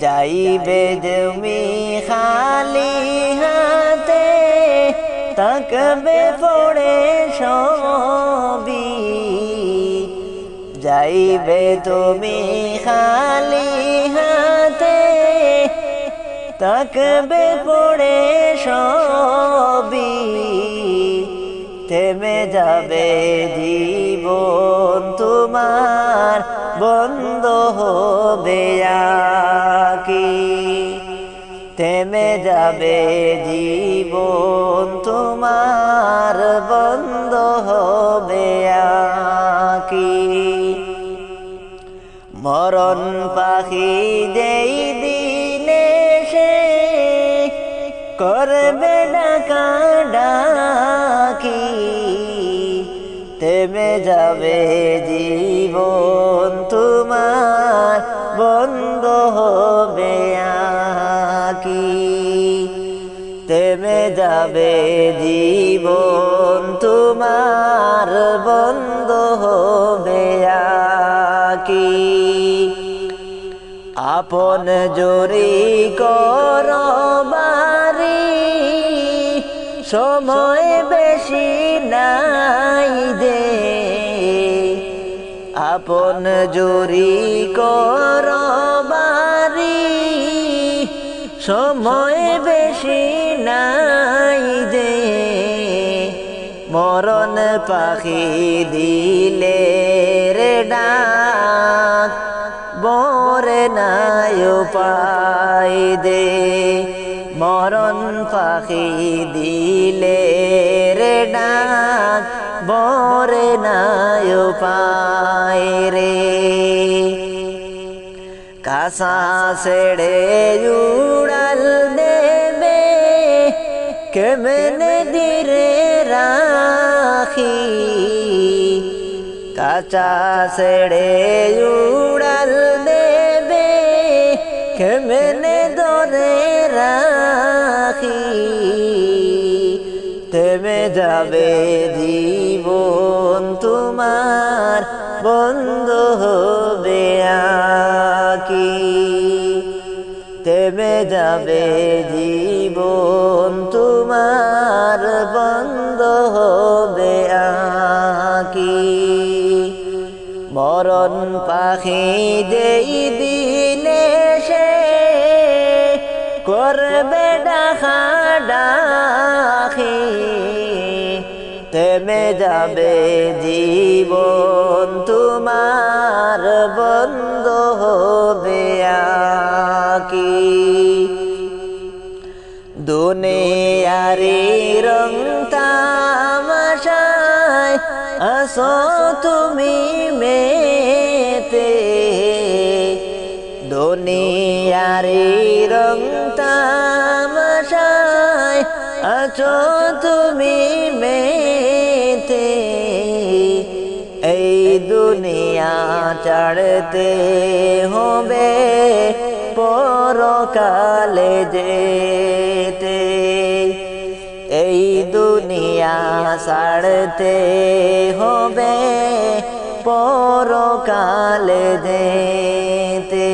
যাইবে তুমি খালি হাতে তাকবে পড়ে সবই যাইবে তুমি খালি হাতে তাকবে পড়ে সবই থেমে যাবে জীবন তোমার বন্ধ হবে আকি থেমে যাবে জীবন তোমার বন্ধ হবে আকি মরণ পাখি যেই দিনে সে করবে ডাকা ডাকি থেমে যাবে জীবন তোমার বন্ধ হবে আকি থেমে যাবে জীবন তোমার বন্ধ হবে আকি আপন জোরি করবারি সময় বেশি নাই দে আপন জোরি করবারি সময় বেশি নাই দে মরণ পাখি দিলে রে ডাক বরে নাই উপায় দে মরণ পাখি দিলে রে ডাক বরে নাই উপায় রে কাসা ছেড়ে উড়াল দেবে কেমনে দিরে রাখি কাচা ছেড়ে উড়াল দেবে কেমনে ধরে রাখি থেমে যাবে জীবন তোমার বন্ধ হবে আকি থেমে যাবে জীবন তোমার বন্ধ হবে আকি মরণ পাখি যেই দিনে সে করবে ডাকা ডাকি থেমে যাবে জীবন তোমার বন্ধ হবে আকি দুনিয়ারি রং তামাশায় আসো তুমি মেতে দুনিয়ারি রং তামাশায় আছো তুমি মেতে এই দুনিয়া ছাড়তে হবে পরকালে যেতে এই দুনিয়া ছাড়তে হবে পরকালে যেতে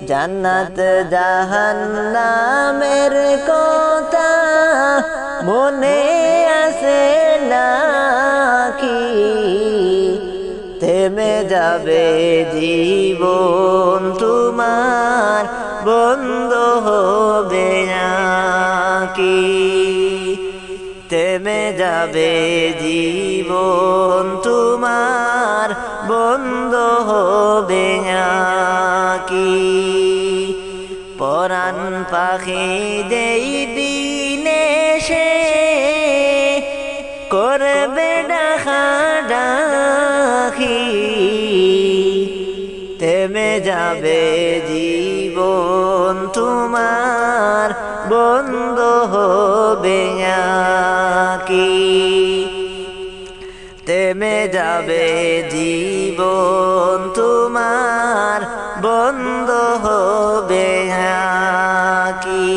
জান্নাত জাহান্নামের কথা মনে আছে নাকি থেমে যাবে জীবন তোমার বন্ধ হবে নাকি থেমে যাবে জীবন তোমার বন্ধ হবে নাকি পরাণ পাখি যেই দিনে সে করবে ডাকা ডাকি থেমে যাবে জীবন তোমার বন্ধ হবে নাকি থেমে যাবে জীবন তোমার বন্ধ হবে কি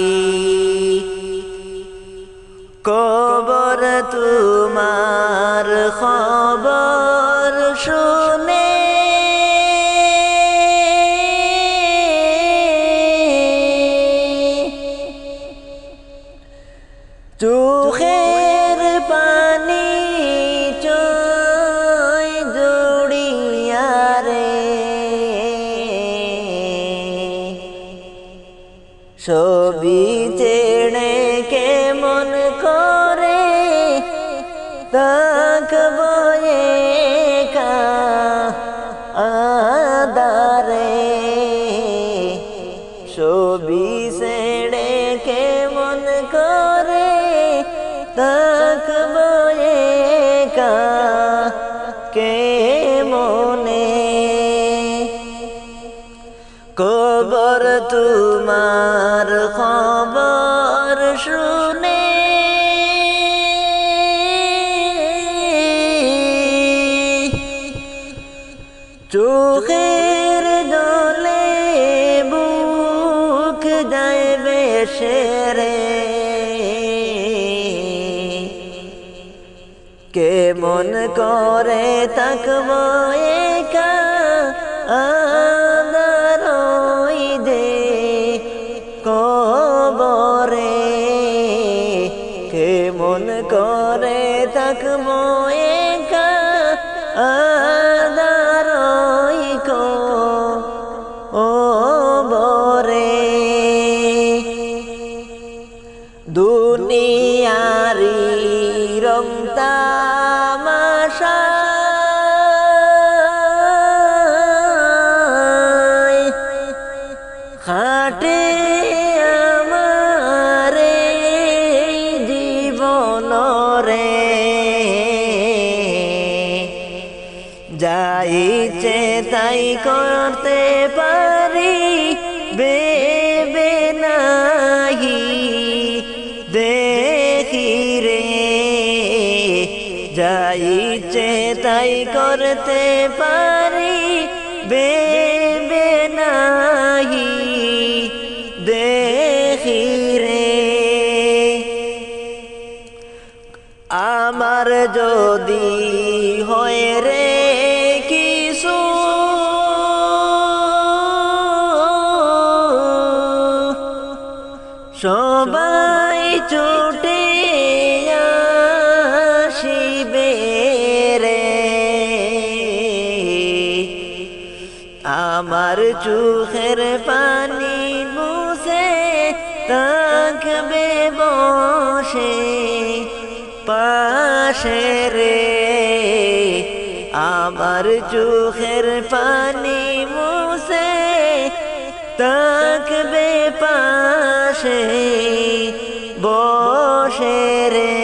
কবর তোমার খবর শুনে চোখের পানি চয় জড়িয়া রে ছবি চেড়ে কেমন করে তাকবো একা আদারে ছবি ছেড়ে কেমন করে তাকবো একা কেমনে কবর তোমার খবর শুনে চোখের জলে বুক যাইবে সেরে কেমন করে তাকবো একা আঁধার ওই যে কবরে কেমন করে তাকবো একা আঁধার ওই কবরে দুনিয়ারি রং তামাশা খাটে আমারে জীবন রে যাইছে তাই করতে পারি বেবে নাহি দেখি রে যাইছে তাই করতে পারি বেবে নাহি দেখি রে আমার যদি হয় রে কিছু সবাই ছুটে আসিবে রে আমার চোখের পানি মুছে থাকবে বসে পাশে রে আমার চোখের পানি মুছে থাকবে পাশে বসে রে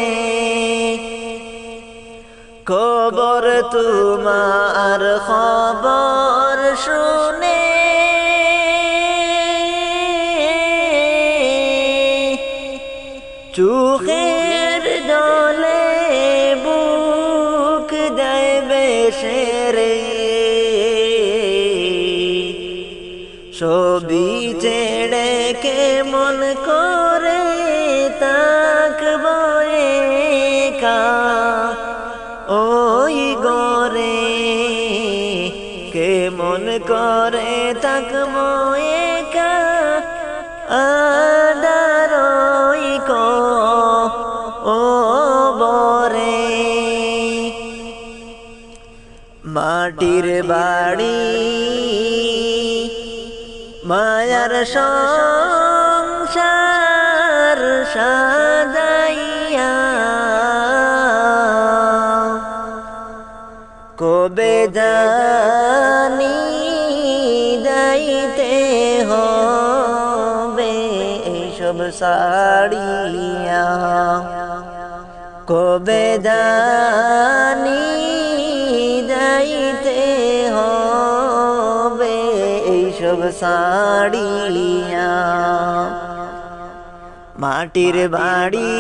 কবর তোমার খবর শুনে চোখের জলে বুক যাইবে সেরে ছবি ছেড়ে কেমন করে তাকবো একা ওই গরে কেমন করে তাকবো একা আদার ওই কবরে মাটির বাড়ি মায়ার সংসার সাজাইয়া কবে জানি যাইতে হবে সব সাড়িয়া কবে জানি যাইতে হবে সব সাড়িয়া মাটির বাড়ি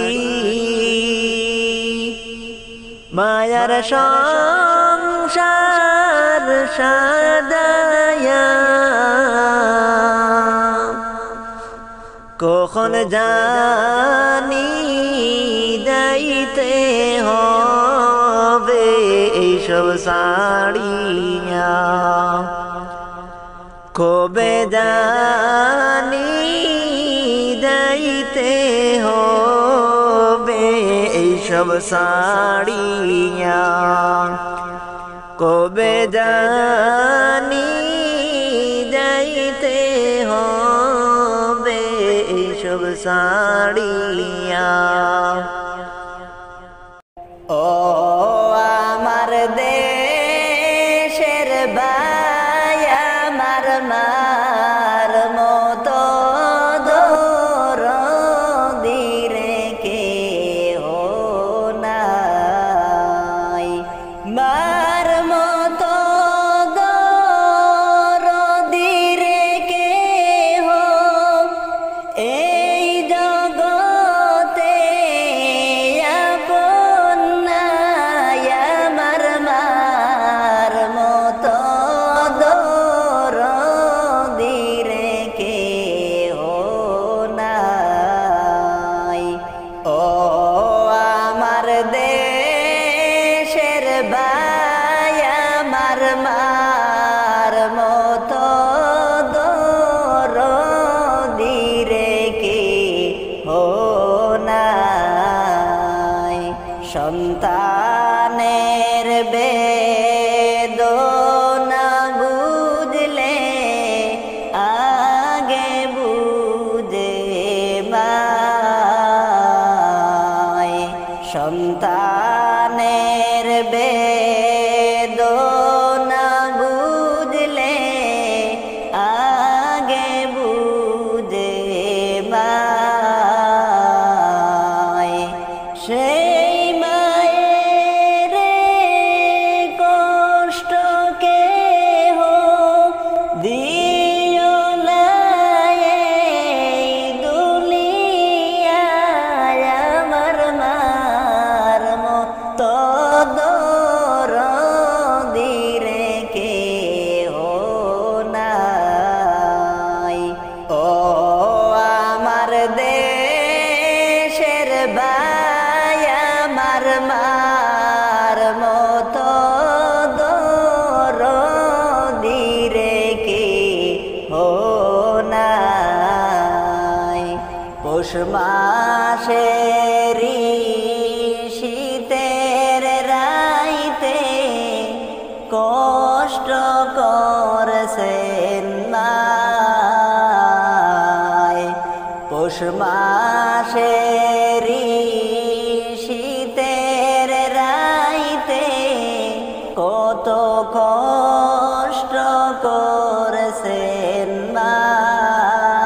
মায়ার সংসার সাদায়া কখন জানি যাইতে হবে এইসব সাড়িয়া কবে জানি যাইতে হবে এইসব সাড়িয়া কবে জানি যাইতে হবে এইসব সাড়িয়া ও আমার দেশের ভাই আমার মার মতো দরদি রে কেহ নাই মার মতো দরদি রে কেহ এই জগতে আপন নাই আমার মার মতো দরদি রে কেহ নাই ও আমার দেশের ভাই আমার মার মতো দরদি রে কেহ নাই সন্তানের বেদনা বুঝলে আগে বুঝে মায় সন্তানের বেদনা বুঝলে আগে বুঝে মায় সেই মায়ের কষ্ট কেহ দিও না এই দুনিয়ায় আমার মার মতো দরদি রে কেহ নাই ও আমার দেশের ভাই আমার মার মতো দরদি রে কেহ নাই পৌষ মাসেরি শীতের রাইতে কষ্ট করছেন মায় পৌষ মাসেরি শীতের রাইতে কত কষ্ট করছেন মায়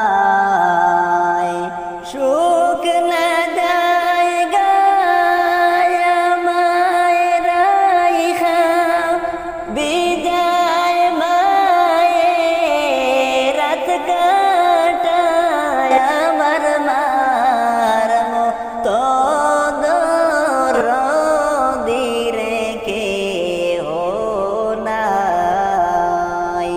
সুখ না যায় গায় মায়ের রাইখা বিদায় মায়ের রাত কাটায় আমার মার মতো দরদি রে কেহ নাই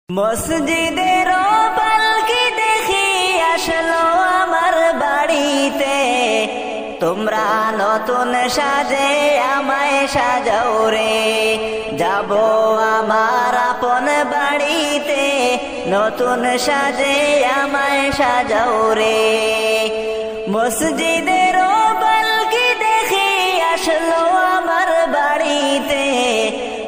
মসজিদের পালকি দেখি আসলো আমার বাড়িতে, তোমরা নতুন সাজে আমায় সাজাও রে, যাব আমার আপন বাড়িতে, নতুন সাজে আমায় সাজাও রে। মসজিদের পালকি দেখি আসলো আমার বাড়িতে,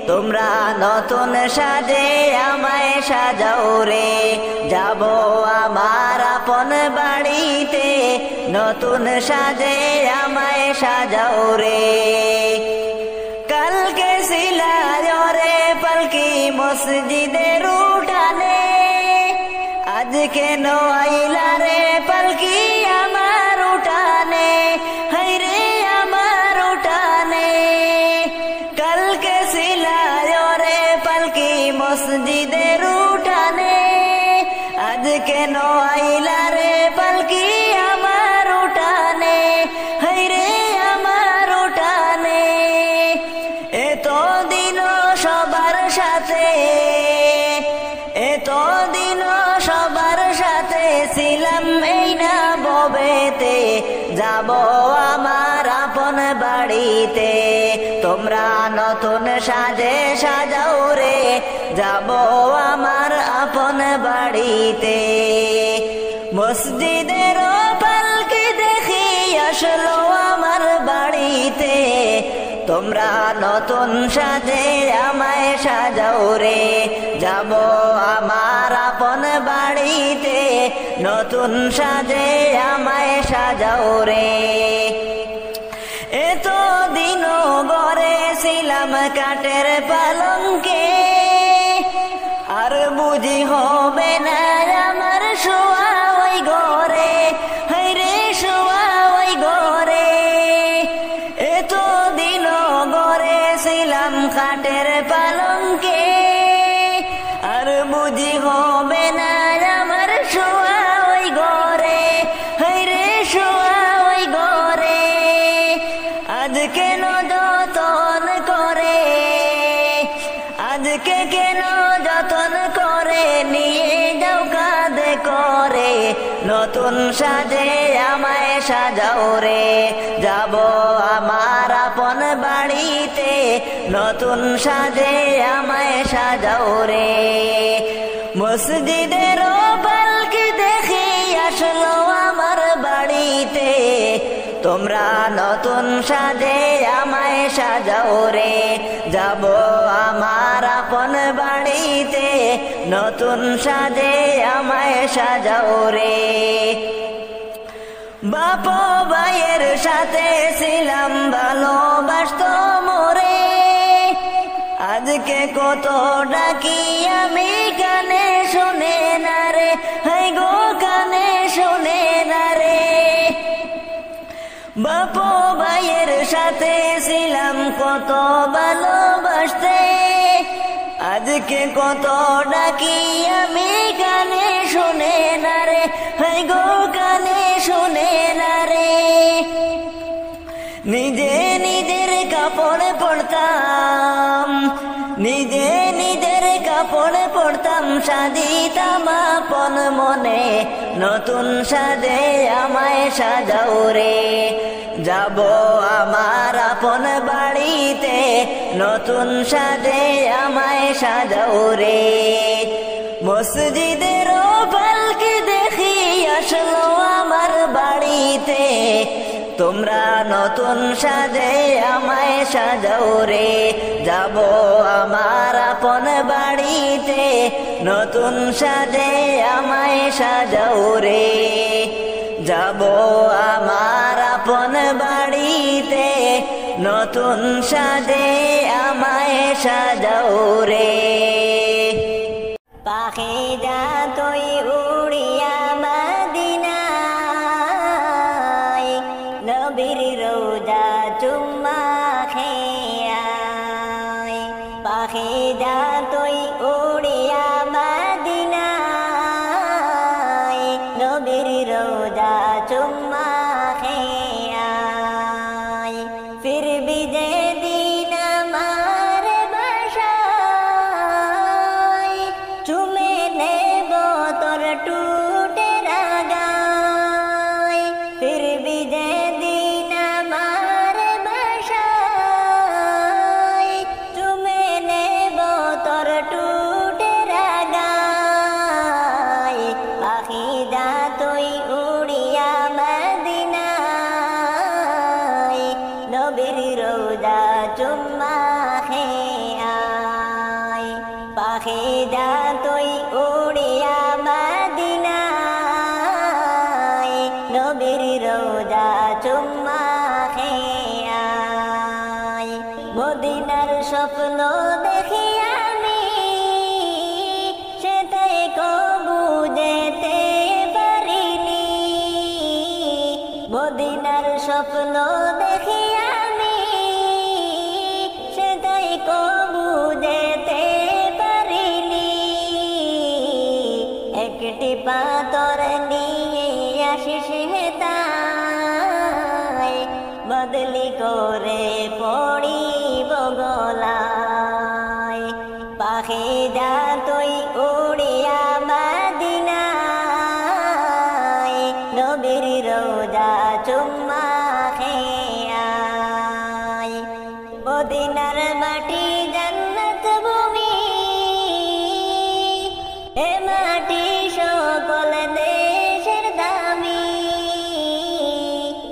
তোমরা নতুন সাজে আমায় সাজাও রে, যাব আমার আপন বাড়িতে, নতুন সাজে আমায় সাজাও রে। কালকে রে পালকি মসজিদের উঠানে, আজ কেন আইলা রে পালকি আমার উঠানে, হায়রে আমার উঠানে। কালকে রে পালকি মসজিদের উঠানে, আজ কেন আইলা রে পালকি আমার উঠানে, হায়রে আমার উঠানে। এতদিন সবার সাথে, এতদিন সবার সাথে ছিলাম এই না ববেতে, যাব আমার আপন বাড়িতে, তোমরা নতুন সাজে সাজাও রে, যাব আমার আপন বাড়িতে। মসজিদের পালকি দেখি আসলো আমার বাড়িতে, তোমরা নতুন সাজে আমায় সাজাও রে, যাব আমার আপন বাড়িতে, নতুন সাজে আমায় সাজাও রে। এতদিন গড়ে ছিলাম কাঠের পালঙ্কে, আর বুঝি হবে না আমার শোয়া ওই ঘরে, হায়রে শোয়া ওই ঘরে। এতদিন গড়ে ছিলাম কাঠের পালঙ্কে, আর বুঝি হবে না আমার শোয়া ওই ঘরে, হায়রে শোয়া ওই ঘরে। আজকে কেন যতন করে, আজকে কেন যতন করে, নিয়ে যাও কাঁধে করে, নতুন সাজে আমায় সাজাও রে, যাব আমার আপন বাড়িতে, নতুন সাজে আমায় সাজাও রে। মসজিদের পালকি দেখি আসলো আমার বাড়িতে, তোমরা নতুন সাজে আমায় সাজাও রে, যাব আমার আপন বাড়িতে, নতুন সাজে আমায় সাজাও রে। বাপ ভাইয়ের সাথে ছিলাম ভালোবাসত মোরে, আজকে কত ডাকি আমি কানে শুনে না রে, হাই গো কানে শুনে না রে। বাপ ভাইয়ের সাথে ছিলাম কত ভালোবাসতে, আজকে কত ডাকি আমি কানে শুনে না রে, হাই গো কানে শুনে না রে। নিজে নিজের কাপড় পরতাম, নিজে নিজের কাপড় পরতাম, সাজিতাম আপন মনে, নতুন সাজে আমায় সাজাও রে, যাব আমার আপন বাড়িতে, নতুন সাজে আমায় সাজাও রে। মসজিদের পালকি দেখি আসলো আমার বাড়িতে, তোমরা নতুন সাজে আমায় সাজাও রে, যাব আমার আপন বাড়িতে, নতুন সাজে আমায় সাজাও রে, যাব আমার আপন বাড়িতে, নতুন সাজে আমায় সাজাও রে। পাখি যা তুই উড়িয়া মদিনায়, নবীর রোজা চুম্মা খেয়ায়। পাখি যা তুই উড়িয়া মদিনায়, নবীর রোজা চুম্মা খেয়ায়। ফিরবি যে দিন আমার বাসায়, চুমে পাখি যা তুই উড়িয়া মদিনায় নবীর রোজা চুম্মা খেয়ে আয় মদিনার স্বপ্ন দেখি আমি সেটাই কবু যেতে পারিনি মদিনার স্বপ্ন দেখি আমি সেটাই কবু যেতে পারিনি একটি পাথর নিয়ে আসিস হেতায় বদলি করে পড়িব গলায় পাখি যা তুই উড়িয়া মদিনায় নবীর রোজা চুম্মা খেয়ে আয় মদিনার মাটি জান্নাত ভূমি এ মাটি সকল দেশের দামি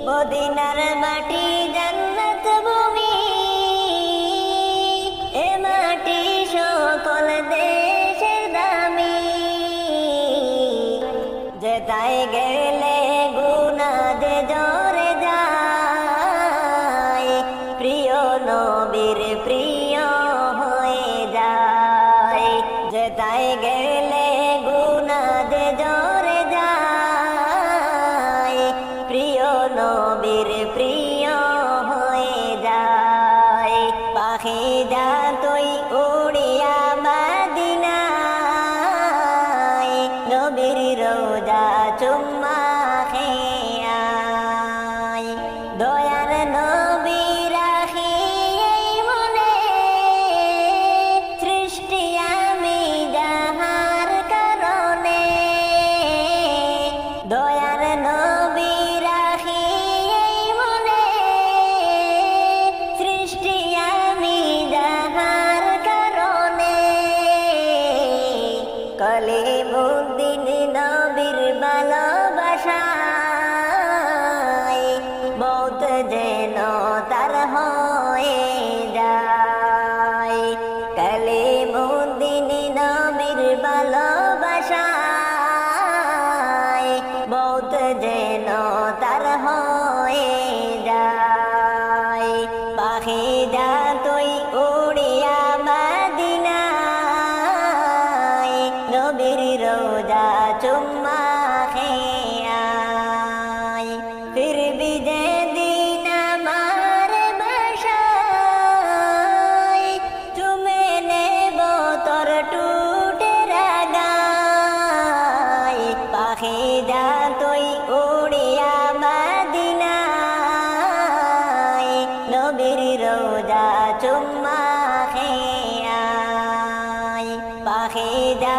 মদিনার মাটি জান্নাত ভূমি এ মাটি সকল দেশের দামি যেতায় গেলে গুনাহ যে জরে যায় প্রিয় নবীর প্রিয় হয়ে যায় যেতায় গেলে গুনাহ যে জরে যায় প্রিয় নবীর প্রিয় হয়ে যায় পাখি যা তুই উড়িয়া মদিনায় নবীর রোজা চুম্মা খেয়ে আয় দয়ার নবী রাখি এই মনে সৃষ্টি আমি যাহার কারণে দয়ার নবী রাখি এই মনে সৃষ্টি আমি যাহার কারণে কলিমুদ্দিন নবীর ভালোবাসায় মৌত যেন তার হয়ে যায় কলিমুদ্দিন নবীর ভালোবাসায় মৌত যেন তার হয়ে যায় পাখি যা তুই উড়িয়া মদিনায় নবীর রোজা চুম্মা খেয়ে আয় ফিরবি যেদিন আমার বাসায় চুমে নেব তোর টুটের গায় পাখি যা তুই উড়িয়া মদিনায় নবীর রোজা চুম্মা খেয়ে আয় পাখি যা